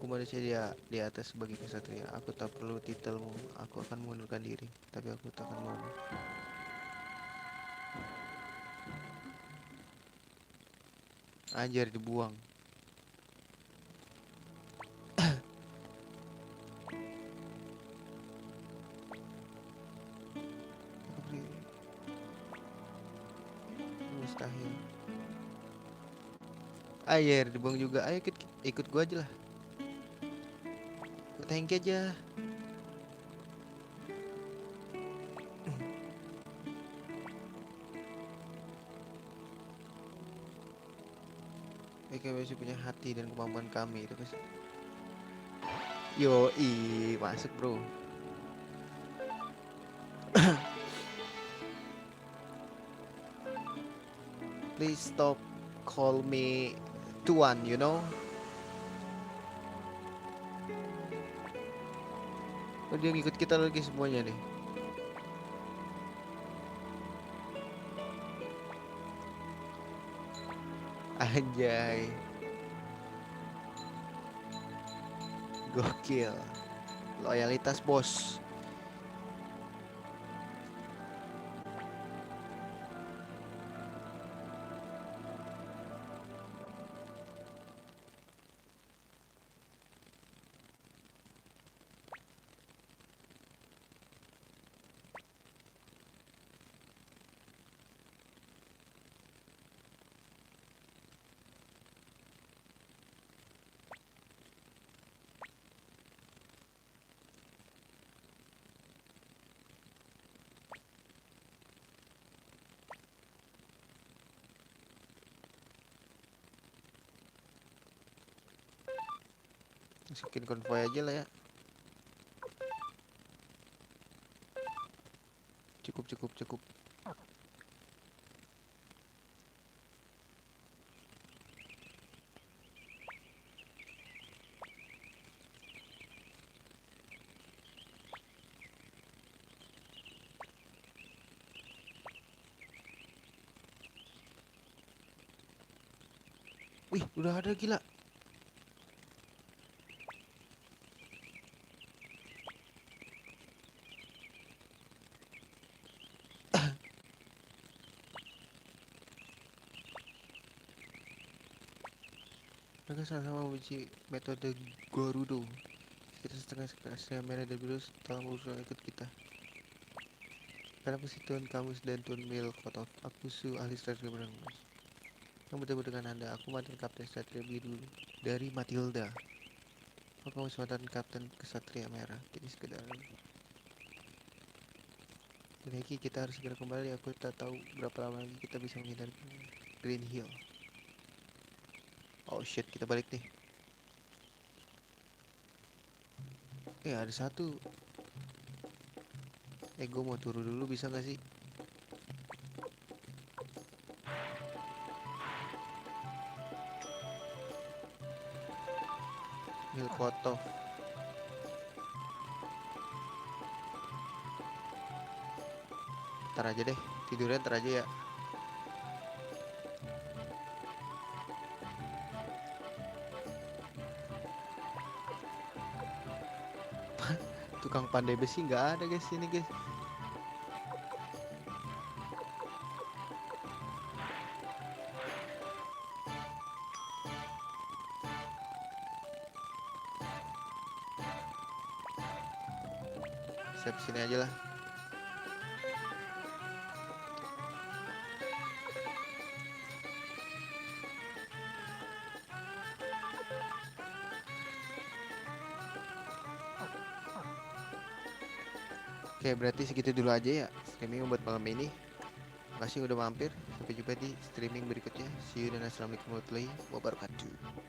manusia di atas sebagai kesatria. Aku tak perlu titelmu. Aku akan mengundurkan diri, tapi aku tak akan mau. Anjir, dibuang. Mustahil. Anjir, dibuang juga. Ayo ikut gua aja lah. Ikut tank aja. Mereka masih punya hati dan kemampuan kami itu pasti. Yoi, masuk bro. Please stop call me Tuan, you know. Oh, dia ngikut kita lagi semuanya nih. Anjay. Gokil. Loyalitas bos. Masukin konvoy aja lah ya. Cukup. Wih, udah ada gila. Mereka sama-sama membenci metode Gorudo. Kita setengah setengah merah dan biru setelah berusaha ikut kita. Karena persituan kamus dan Tun Mil Kotov, aku ahli strategi berang. Yang bertemu dengan Anda, aku mantan kapten Satria Biru dari Matilda. Aku mantan kapten Kesatria Merah. Jadi sekedar. Dan Heki, kita harus segera kembali. Aku tak tahu berapa lama lagi kita bisa menghindari Green Hill. Oh shit, kita balik nih. Ada satu. Gue mau turun dulu bisa gak sih? Milkotov. Ntar aja deh, tidurnya ntar aja ya. Tukang pandai besi nggak ada guys ini guys. Siap sini aja lah. Oke, berarti segitu dulu aja ya streaming buat malam ini. Makasih udah mampir. Sampai jumpa di streaming berikutnya. See you dan assalamualaikum warahmatullahi wabarakatuh.